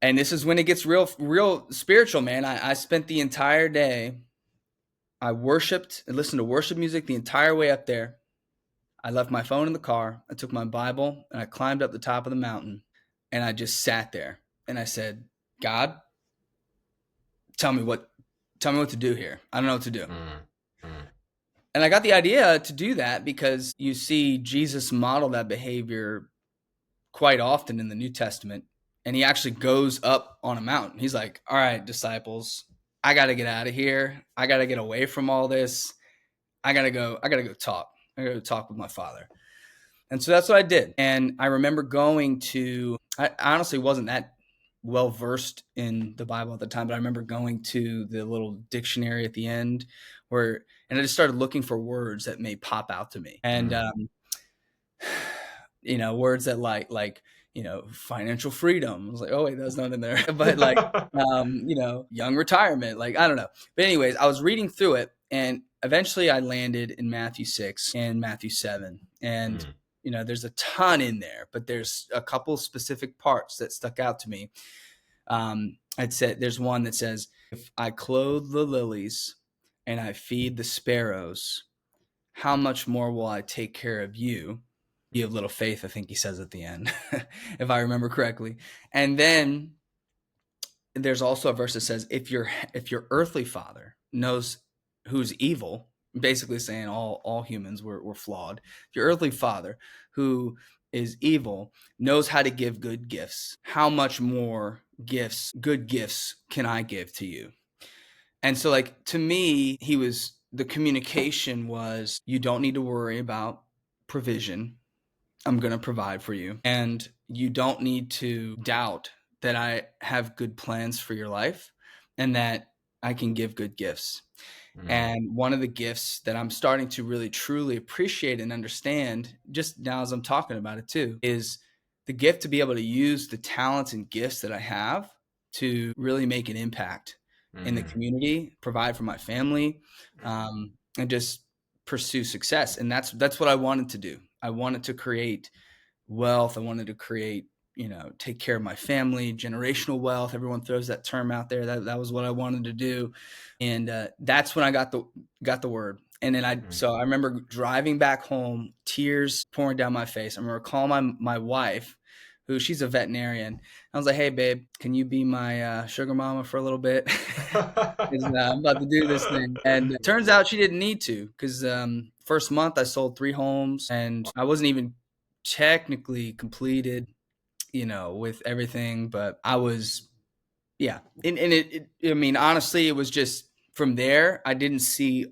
And this is when it gets real spiritual, man. I spent the entire day, I worshiped and listened to worship music the entire way up there. I left my phone in the car. I took my Bible and I climbed up the top of the mountain, and I just sat there and I said, God, tell me what to do here. I don't know what to do. Mm, mm, And I got the idea to do that because you see Jesus model that behavior quite often in the New Testament. And he actually goes up on a mountain. He's like, all right, disciples, I got to get out of here. I got to get away from all this. I got to go talk. I got to talk with my Father. And so that's what I did. And I remember I honestly wasn't that well versed in the Bible at the time, but I remember going to the little dictionary at the end and I just started looking for words that may pop out to me. And, mm. words that like, financial freedom. I was like, oh wait, that's not in there. But like, young retirement, like, I don't know. But anyways, I was reading through it, and eventually I landed in Matthew 6 and Matthew 7. And, Mm, there's a ton in there, but there's a couple specific parts that stuck out to me. I'd said there's one that says, if I clothe the lilies and I feed the sparrows, how much more will I take care of you? You have little faith, I think he says at the end, if I remember correctly. And then there's also a verse that says, if your earthly father knows who's evil, basically saying all humans were flawed. If your earthly father who is evil knows how to give good gifts, how much more good gifts can I give to you? And so, like, to me, the communication was, you don't need to worry about provision. I'm going to provide for you. And you don't need to doubt that I have good plans for your life and that I can give good gifts. And one of the gifts that I'm starting to really truly appreciate and understand just now as I'm talking about it too, is the gift to be able to use the talents and gifts that I have to really make an impact in the community, provide for my family, and just pursue success. And that's what I wanted to do. I wanted to create wealth. I wanted to create, take care of my family, generational wealth. Everyone throws that term out there. That was what I wanted to do. And that's when I got the word. And then so I remember driving back home, tears pouring down my face. I remember calling my wife, who she's a veterinarian. I was like, hey, babe, can you be my sugar mama for a little bit? I'm about to do this thing. And it turns out she didn't need to, because first month I sold 3 homes and I wasn't even technically completed, with everything, but I was, yeah. And I mean, honestly, it was just from there, I didn't see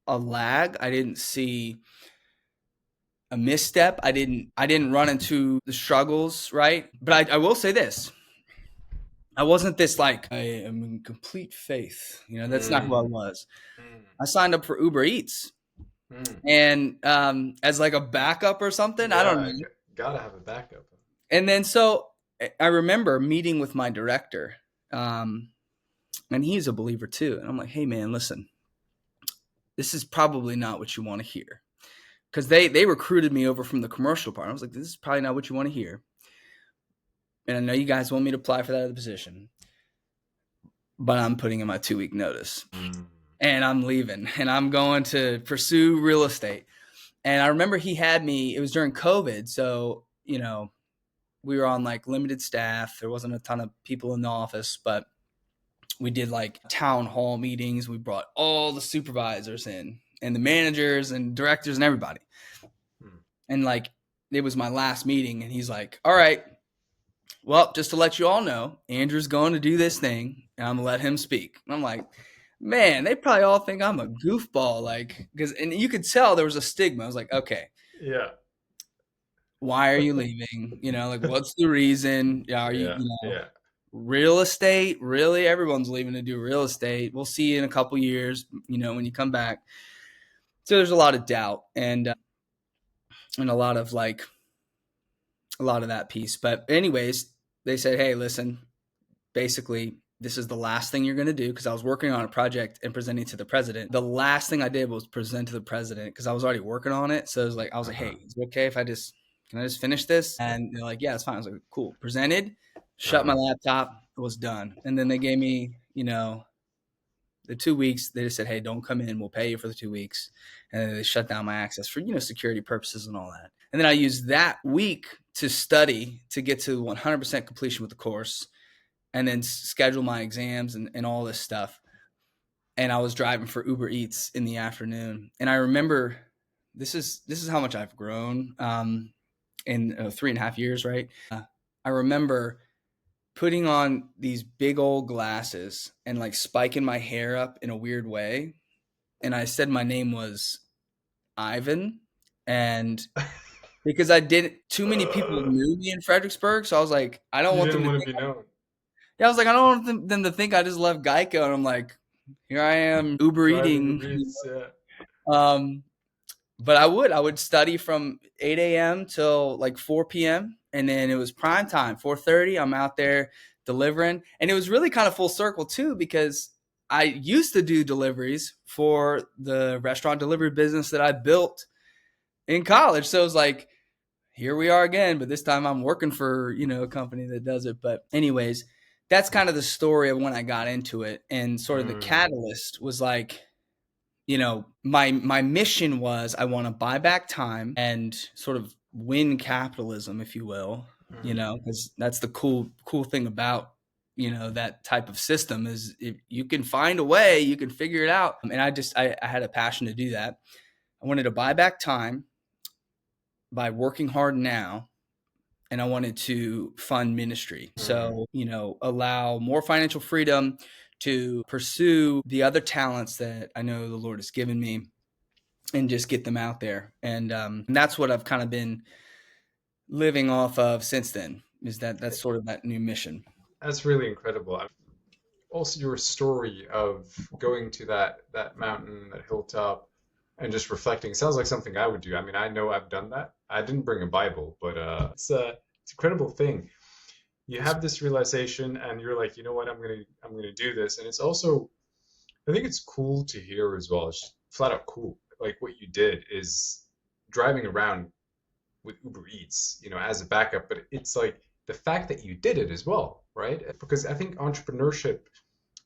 a lag. I didn't see a misstep. I didn't run into the struggles, right? But I will say this. I wasn't this like, I am in complete faith. That's not who I was. I signed up for Uber Eats. And as like a backup or something, I don't know. Gotta have a backup. And then so I remember meeting with my director, and he's a believer too. And I'm like, hey man, listen, this is probably not what you want to hear. Because they recruited me over from the commercial part. I was like, this is probably not what you want to hear. And I know you guys want me to apply for that other position, but I'm putting in my 2-week notice. And I'm leaving. And I'm going to pursue real estate. And I remember he had me, it was during COVID. So, we were on like limited staff. There wasn't a ton of people in the office, but we did like town hall meetings. We brought all the supervisors in and the managers and directors and everybody. And like, it was my last meeting and he's like, all right, well, just to let you all know, Andrew's going to do this thing and I'm gonna let him speak. And I'm like, man, they probably all think I'm a goofball. Like, and you could tell there was a stigma. I was like, okay. Yeah. Why are you leaving? Like, what's the reason? Are you, real estate? Really? Everyone's leaving to do real estate. We'll see you in a couple years, when you come back. So there's a lot of doubt and a lot of that piece. But anyways, they said, hey, listen, basically, this is the last thing you're going to do, because I was working on a project and presenting to the president. The last thing I did was present to the president because I was already working on it. So I was like, hey, is it okay if can I just finish this? And they're like, yeah, it's fine. I was like, cool. Presented, shut my laptop, it was done. And then they gave me, the 2 weeks. They just said, hey, don't come in. We'll pay you for the 2 weeks. And then they shut down my access for, security purposes and all that. And then I used that week to study to get to 100% completion with the course and then schedule my exams and all this stuff. And I was driving for Uber Eats in the afternoon. And I remember this is how much I've grown in 3.5 years, right? I remember putting on these big old glasses and like spiking my hair up in a weird way. And I said my name was Ivan. And because too many people knew me in Fredericksburg. So I was like, I don't want them to be known. Yeah, I was like, I don't want them to think I just left Geico. And I'm like, here I am Uber eating. But I would study from 8 a.m. till like 4 p.m. And then it was prime time, 4:30. I'm out there delivering. And it was really kind of full circle too, because I used to do deliveries for the restaurant delivery business that I built in college. So it was like, here we are again, but this time I'm working for, a company that does it. But anyways, that's kind of the story of when I got into it. And sort of the catalyst was like, my mission was I want to buy back time and sort of win capitalism, if you will, because that's the cool thing about, that type of system is if you can find a way, you can figure it out. And I had a passion to do that. I wanted to buy back time by working hard now, and I wanted to fund ministry. So, allow more financial freedom to pursue the other talents that I know the Lord has given me and just get them out there. And that's what I've kind of been living off of since then, is that's sort of that new mission. That's really incredible. Also, your story of going to that mountain, that hilltop, and just reflecting sounds like something I would do. I mean, I know I've done that. I didn't bring a Bible, but it's an incredible thing. You have this realization, and you're like, you know what, I'm gonna do this. And it's also, I think it's cool to hear as well. It's flat out cool. Like what you did is driving around with Uber Eats, as a backup. But it's like the fact that you did it as well, right? Because I think entrepreneurship,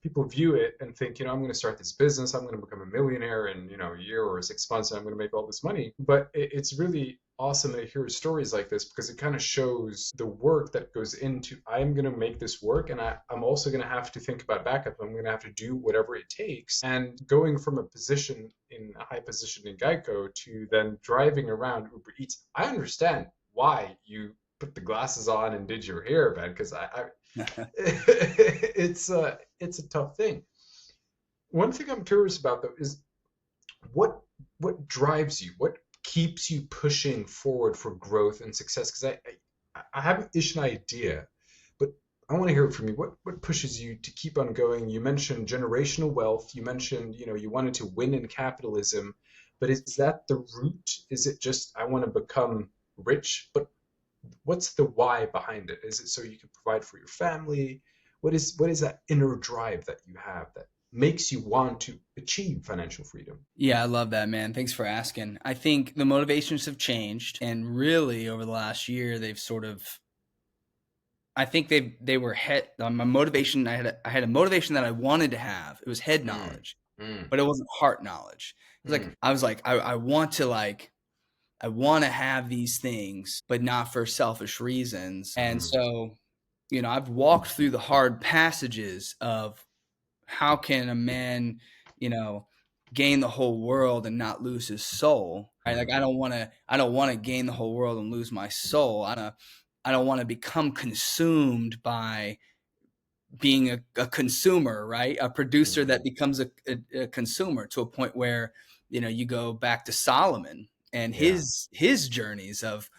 people view it and think, I'm going to start this business, I'm going to become a millionaire in, a year or 6 months, and I'm going to make all this money. But it's really awesome to hear stories like this, because it kind of shows the work that goes into, I'm going to make this work, and I'm also going to have to think about backup. I'm going to have to do whatever it takes. And going from a high position in Geico to then driving around Uber Eats, I understand why you put the glasses on and did your hair, man, because it's a tough thing. One thing I'm curious about though is what drives you? What keeps you pushing forward for growth and success? Because I have an idea, but I want to hear it from you. What pushes you to keep on going? You mentioned generational wealth. You mentioned, you wanted to win in capitalism, but is that the root? Is it just I want to become rich? But what's the why behind it? Is it so you can provide for your family? What is that inner drive that you have that makes you want to achieve financial freedom? Yeah, I love that, man. Thanks for asking. I think the motivations have changed, and really over the last year, they've sort of, I think they were head, my motivation, I had a motivation that I wanted to have. It was head knowledge, but it wasn't heart knowledge. It was like, I was like, I want to have these things, but not for selfish reasons. And so, I've walked through the hard passages of how can a man, gain the whole world and not lose his soul, right? Like I don't want to gain the whole world and lose my soul. I don't want to become consumed by being a consumer, right? A producer that becomes a consumer to a point where, you go back to Solomon and his journeys of,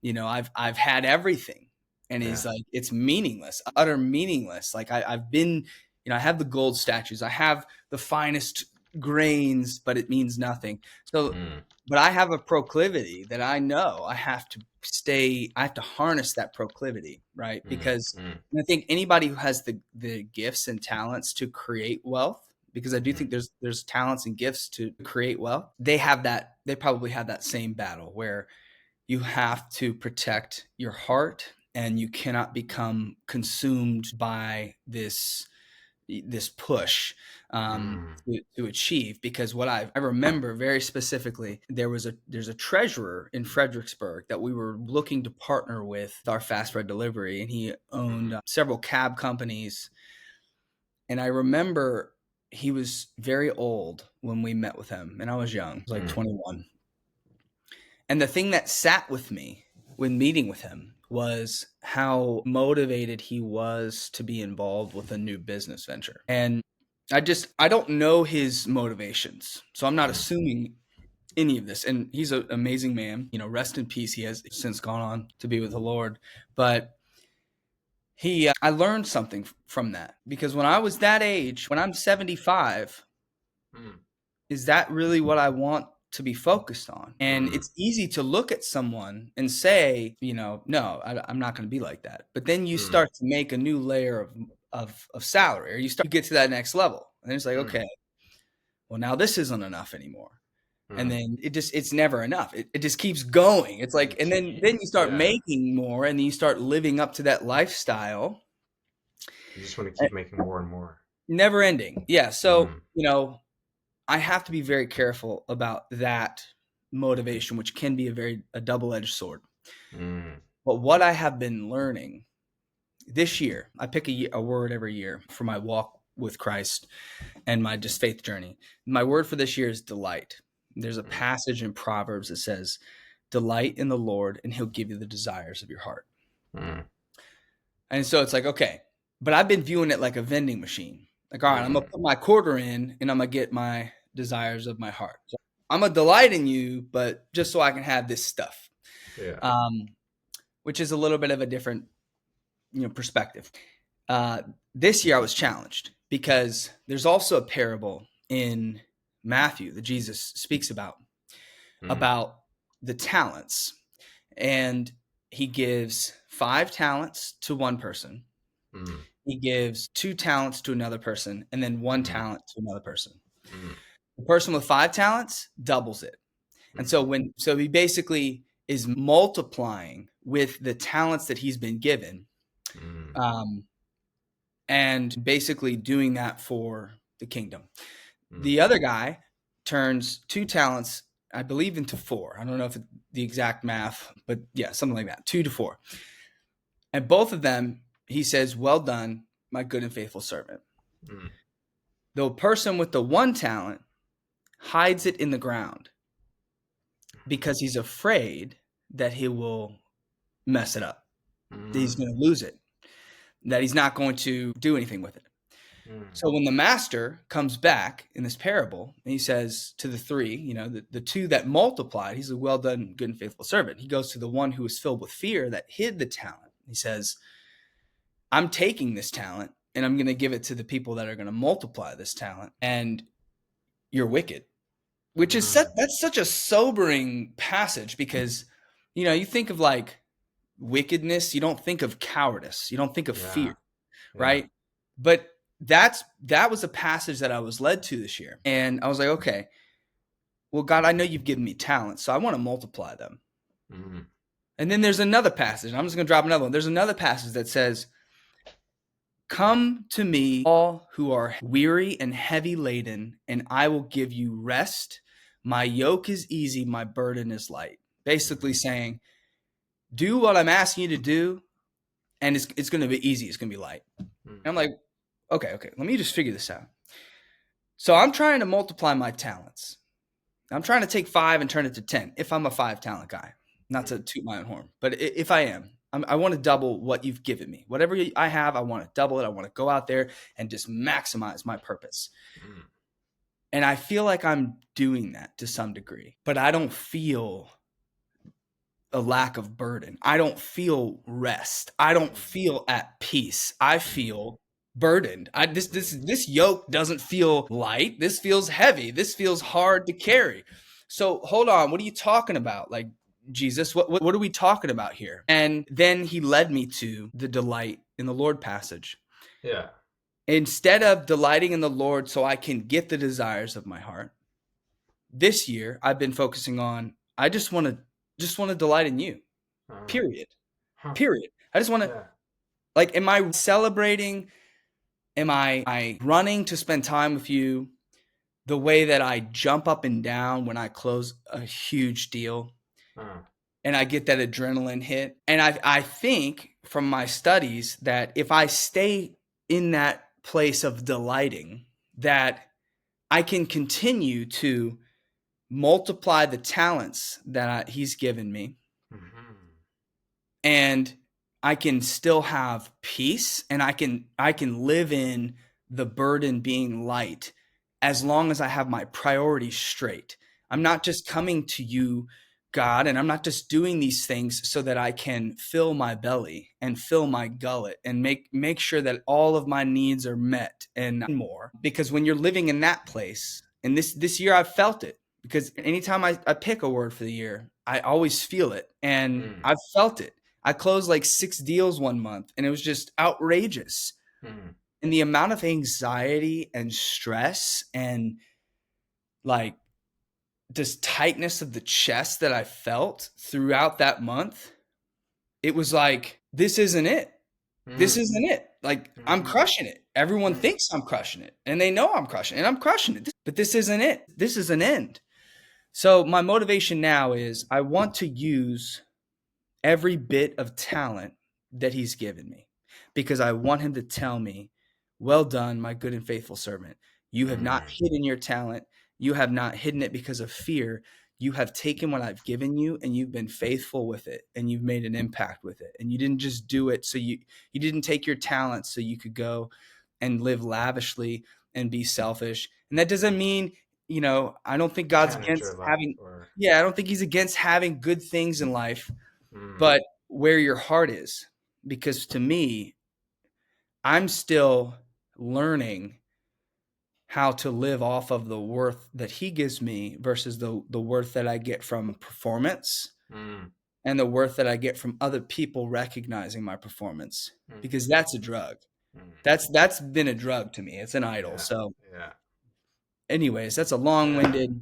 I've had everything, and he's like, it's meaningless, utter meaningless. Like I've been, I have the gold statues, I have the finest grains, but it means nothing. So, but I have a proclivity that I know I have to harness that proclivity, right? Because I think anybody who has the gifts and talents to create wealth, because I do think there's talents and gifts to create wealth, they probably have that same battle where you have to protect your heart and you cannot become consumed by this push to achieve. Because what I remember very specifically, there's a treasurer in Fredericksburg that we were looking to partner with our fast food delivery, and he owned several cab companies. And I remember he was very old when we met with him, and I was young, I was like 21. And the thing that sat with me when meeting with him was how motivated he was to be involved with a new business venture. And I don't know his motivations, so I'm not assuming any of this. And he's an amazing man, rest in peace. He has since gone on to be with the Lord. But I learned something from that, because when I was that age, when I'm 75, is that really what I want to be focused on? And it's easy to look at someone and say, no, I'm not going to be like that. But then you start to make a new layer of salary, or you start to get to that next level. And it's like, okay, well, now this isn't enough anymore. And then it's never enough. It just keeps going. It's like, and then you start making more, and then you start living up to that lifestyle. You just want to keep making more and more. Never ending. Yeah. So, I have to be very careful about that motivation, which can be a double-edged sword. But what I have been learning this year, I pick a word every year for my walk with Christ and my just faith journey. My word for this year is delight. There's a passage in Proverbs that says, delight in the Lord and he'll give you the desires of your heart. And so it's like, okay, but I've been viewing it like a vending machine. Like, all right, I'm going to put my quarter in and I'm going to get my desires of my heart. So I'm going to delight in you, but just so I can have this stuff, which is a little bit of a different, perspective. This year I was challenged because there's also a parable in Matthew that Jesus speaks about the talents, and he gives 5 talents to one person. He gives 2 talents to another person, and then 1 talent to another person. The person with 5 talents doubles it. And so he basically is multiplying with the talents that he's been given, and basically doing that for the kingdom. The other guy turns 2 talents, I believe, into 4. I don't know if it's the exact math, but yeah, something like that, 2 to 4. And both of them, he says, well done, my good and faithful servant. The person with the 1 talent hides it in the ground because he's afraid that he will mess it up, that he's going to lose it, that he's not going to do anything with it. So when the master comes back in this parable and he says to the 3, the 2 that multiplied, he's a well done, good and faithful servant. He goes to the one who was filled with fear that hid the talent. He says, I'm taking this talent and I'm going to give it to the people that are going to multiply this talent, and you're wicked, which is that's such a sobering passage because, you think of like wickedness, you don't think of cowardice, you don't think of fear, right? But that was a passage that I was led to this year. And I was like, okay, well, God, I know you've given me talents, so I want to multiply them. And then there's another passage. I'm just going to drop another one. There's another passage that says, come to me, all who are weary and heavy laden, and I will give you rest. My yoke is easy, my burden is light. Basically saying, do what I'm asking you to do, and it's going to be easy. It's going to be light. And I'm like, okay, let me just figure this out. So I'm trying to multiply my talents. I'm trying to take 5 and turn it to 10 if I'm a 5 talent guy. Not to toot my own horn, but if I am, I want to double what you've given me. Whatever I have, I want to double it. I want to go out there and just maximize my purpose. And I feel like I'm doing that to some degree, but I don't feel a lack of burden. I don't feel rest. I don't feel at peace. I feel burdened. This yoke doesn't feel light. This feels heavy. This feels hard to carry. So hold on. What are you talking about? Like, Jesus, what are we talking about here? And then he led me to the delight in the Lord passage. Yeah. Instead of delighting in the Lord so I can get the desires of my heart, this year I've been focusing on, I just want to delight in you. Period. Period. I just want to, like, am I celebrating? Am I running to spend time with you the way that I jump up and down when I close a huge deal? And I get that adrenaline hit. And I think from my studies that if I stay in that place of delighting, that I can continue to multiply the talents that he's given me. And I can still have peace, and I can live in the burden being light as long as I have my priorities straight. I'm not just coming to you, God, and I'm not just doing these things so that I can fill my belly and fill my gullet and make sure that all of my needs are met and more. Because when you're living in that place, and this year I've felt it, because anytime I pick a word for the year, I always feel it, and I've felt it. I closed like 6 deals one month, and it was just outrageous. And the amount of anxiety and stress and like this tightness of the chest that I felt throughout that month, it was like, this isn't it. This isn't it. Like, I'm crushing it. Everyone thinks I'm crushing it, and they know I'm crushing it, and I'm crushing it. But this isn't it. This is an end. So my motivation now is I want to use every bit of talent that he's given me, because I want him to tell me, well done, my good and faithful servant. You have not hidden your talent. You have not hidden it because of fear. You have taken what I've given you and you've been faithful with it, and you've made an impact with it. And you didn't just do it so you didn't take your talent so you could go and live lavishly and be selfish. And that doesn't mean, I don't think God's against having, I don't think he's against having good things in life, but where your heart is. Because to me, I'm still learning how to live off of the worth that he gives me versus the worth that I get from performance and the worth that I get from other people recognizing my performance, because that's a drug. That's been a drug to me. It's an idol. Yeah, So yeah. Anyways, that's a long-winded.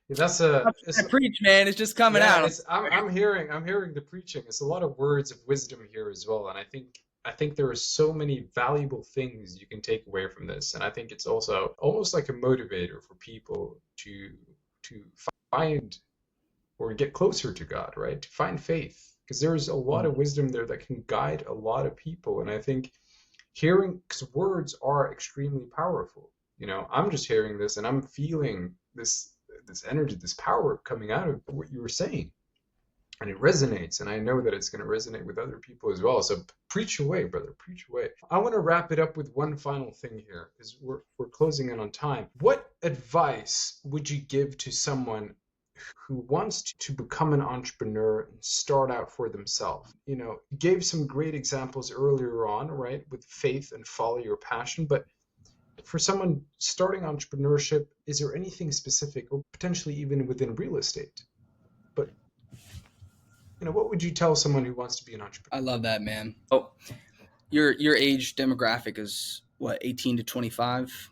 That's I preach, man. It's just coming out. I'm hearing the preaching. It's a lot of words of wisdom here as well, and I think there are so many valuable things you can take away from this, and I think it's also almost like a motivator for people to find or get closer to God, right? To find faith, because there's a lot of wisdom there that can guide a lot of people, and I think because words are extremely powerful. I'm just hearing this and I'm feeling this energy, this power coming out of what you were saying, and it resonates, and I know that it's going to resonate with other people as well. So preach away, brother, preach away. I want to wrap it up with one final thing here, because we're closing in on time. What advice would you give to someone who wants to become an entrepreneur and start out for themselves? You gave some great examples earlier on, right, with faith and follow your passion, but for someone starting entrepreneurship, is there anything specific, or potentially even within real estate? But what would you tell someone who wants to be an entrepreneur? I love that, man. Oh, your age demographic is what, 18 to 25?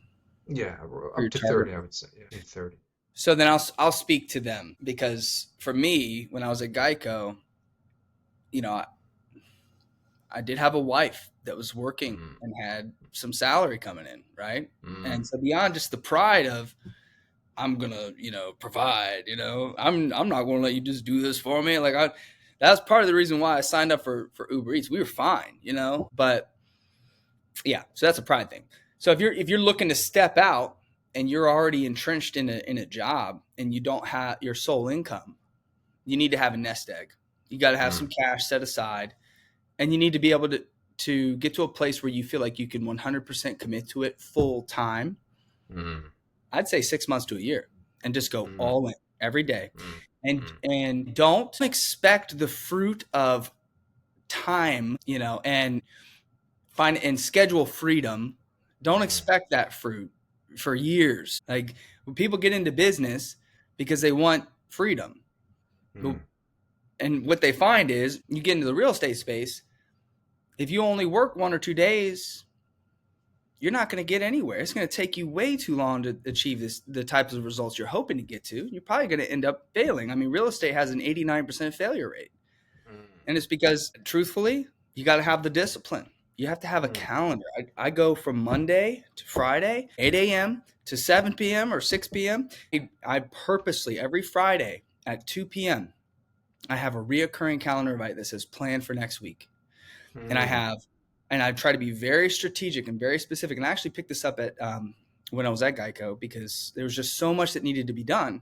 Yeah, up to 30, I would say. Yeah, 30. So then I'll speak to them, because for me, when I was at Geico, I did have a wife that was working and had some salary coming in, right? And so beyond just the pride of, I'm gonna, provide, I'm not gonna let you just do this for me. Like that's part of the reason why I signed up for Uber Eats. We were fine, but yeah, so that's a pride thing. So if you're looking to step out and you're already entrenched in a job and you don't have your sole income, you need to have a nest egg. You got to have some cash set aside, and you need to be able to get to a place where you feel like you can 100% commit to it full time. I'd say 6 months to a year, and just go all in every day. And don't expect the fruit of time, and find and schedule freedom. Don't expect that fruit for years. Like, when people get into business because they want freedom, and what they find is, you get into the real estate space, if you only work 1 or 2 days, you're not going to get anywhere. It's going to take you way too long to achieve the types of results you're hoping to get to. You're probably going to end up failing. I mean, real estate has an 89% failure rate. And it's because, truthfully, you got to have the discipline. You have to have a calendar. I go from Monday to Friday, 8 a.m. to 7 p.m. or 6 p.m. I purposely, every Friday at 2 p.m., I have a reoccurring calendar invite that says plan for next week. And I try to be very strategic and very specific. And I actually picked this up at when I was at Geico, because there was just so much that needed to be done.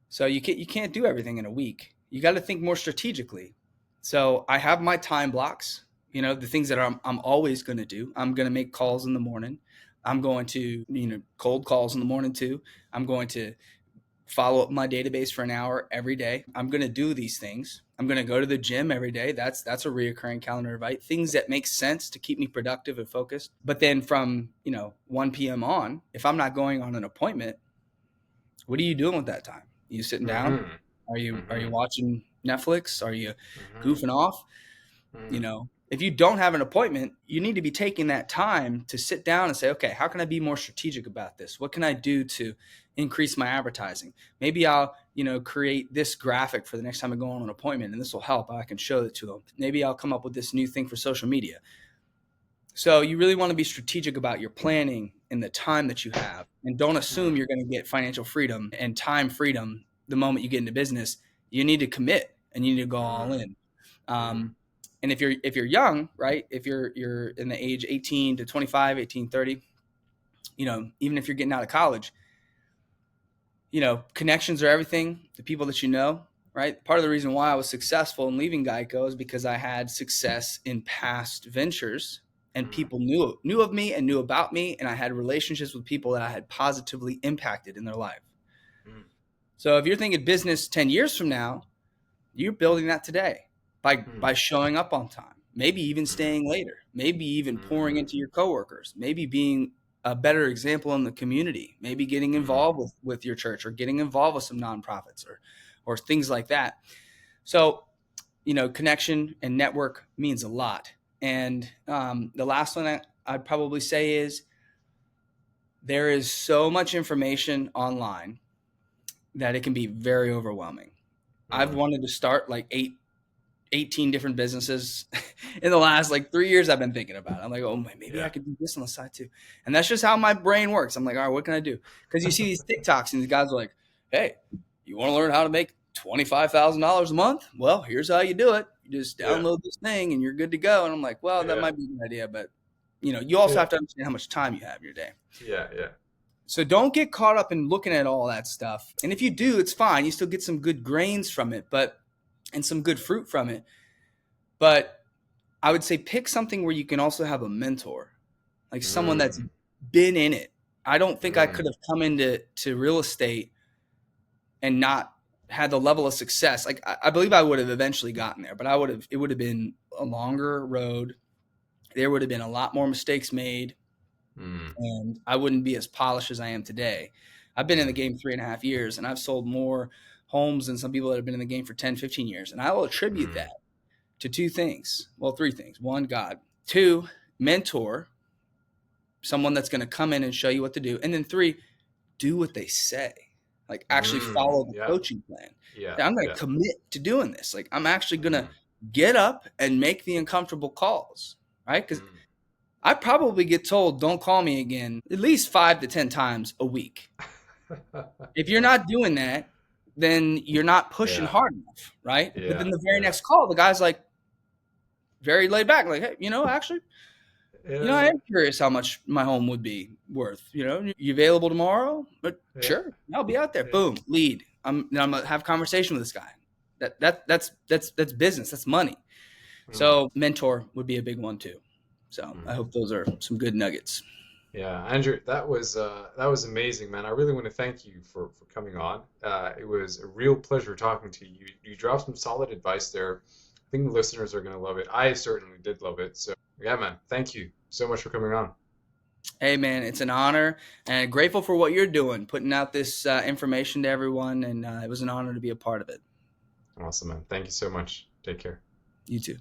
So you can't do everything in a week. You got to think more strategically. So I have my time blocks, the things that I'm always going to do. I'm going to make calls in the morning. I'm going to, cold calls in the morning too. I'm going to follow up my database for an hour every day. I'm going to do these things. I'm going to go to the gym every day. That's a reoccurring calendar invite. Things that make sense to keep me productive and focused. But then from, 1 p.m. on, if I'm not going on an appointment, what are you doing with that time? You sitting down? Are you watching Netflix? Are you goofing off? If you don't have an appointment, you need to be taking that time to sit down and say, okay, how can I be more strategic about this? What can I do to increase my advertising. Maybe I'll, create this graphic for the next time I go on an appointment, and this will help. I can show it to them. Maybe I'll come up with this new thing for social media. So you really want to be strategic about your planning and the time that you have, and don't assume you're going to get financial freedom and time freedom the moment you get into business. You need to commit and you need to go all in. And if you're young, right, if you're in the age 18 to 25, 18, 30, even if you're getting out of college, connections are everything. The people that you know, right? Part of the reason why I was successful in leaving Geico is because I had success in past ventures, and people knew of me and knew about me, and I had relationships with people that I had positively impacted in their life. So if you're thinking business 10 years from now, you're building that today by showing up on time, maybe even staying later, maybe even pouring into your coworkers, maybe being a better example in the community, maybe getting involved with your church or getting involved with some nonprofits or things like that. So, connection and network means a lot. And the last one I'd probably say is there is so much information online that it can be very overwhelming. I've wanted to start like 18 different businesses in the last 3 years. I've been thinking about it. I'm like, oh, maybe I could do this on the side too. And that's just how my brain works. I'm like, all right, what can I do? Because you see these TikToks and these guys are like, hey, you want to learn how to make $25,000 a month? Well, here's how you do it. You just download this thing and you're good to go. And I'm like, well, that might be a good idea. But, you also have to understand how much time you have in your day. Yeah. So don't get caught up in looking at all that stuff. And if you do, it's fine. You still get some good grains from it, and some good fruit from it. But I would say pick something where you can also have a mentor, like someone that's been in it. I don't think I could have come into real estate and not had the level of success. I believe I would have eventually gotten there, but it would have been a longer road. There would have been a lot more mistakes made. And I wouldn't be as polished as I am today. I've been in the game 3.5 years, and I've sold more homes than some people that have been in the game for 10, 15 years. And I will attribute that to two things. Well, three things. One, God. Two, mentor, someone that's going to come in and show you what to do. And then three, do what they say. Actually follow the coaching plan. I'm going to commit to doing this. I'm actually going to get up and make the uncomfortable calls, right? Because I probably get told, don't call me again, at least 5 to 10 times a week. If you're not doing that, then you're not pushing hard enough, right? But then the very next call, the guy's very laid back, hey, actually, I am curious how much my home would be worth. You available tomorrow? But sure, I'll be out there. Boom, lead. I'm gonna have a conversation with this guy. That's business. That's money. So mentor would be a big one too. So I hope those are some good nuggets. Yeah, Andrew, that was amazing, man. I really want to thank you for coming on. It was a real pleasure talking to you. You dropped some solid advice there. I think the listeners are going to love it. I certainly did love it. So yeah, man, thank you so much for coming on. Hey, man, it's an honor, and grateful for what you're doing, putting out this information to everyone, and it was an honor to be a part of it. Awesome, man. Thank you so much. Take care. You too.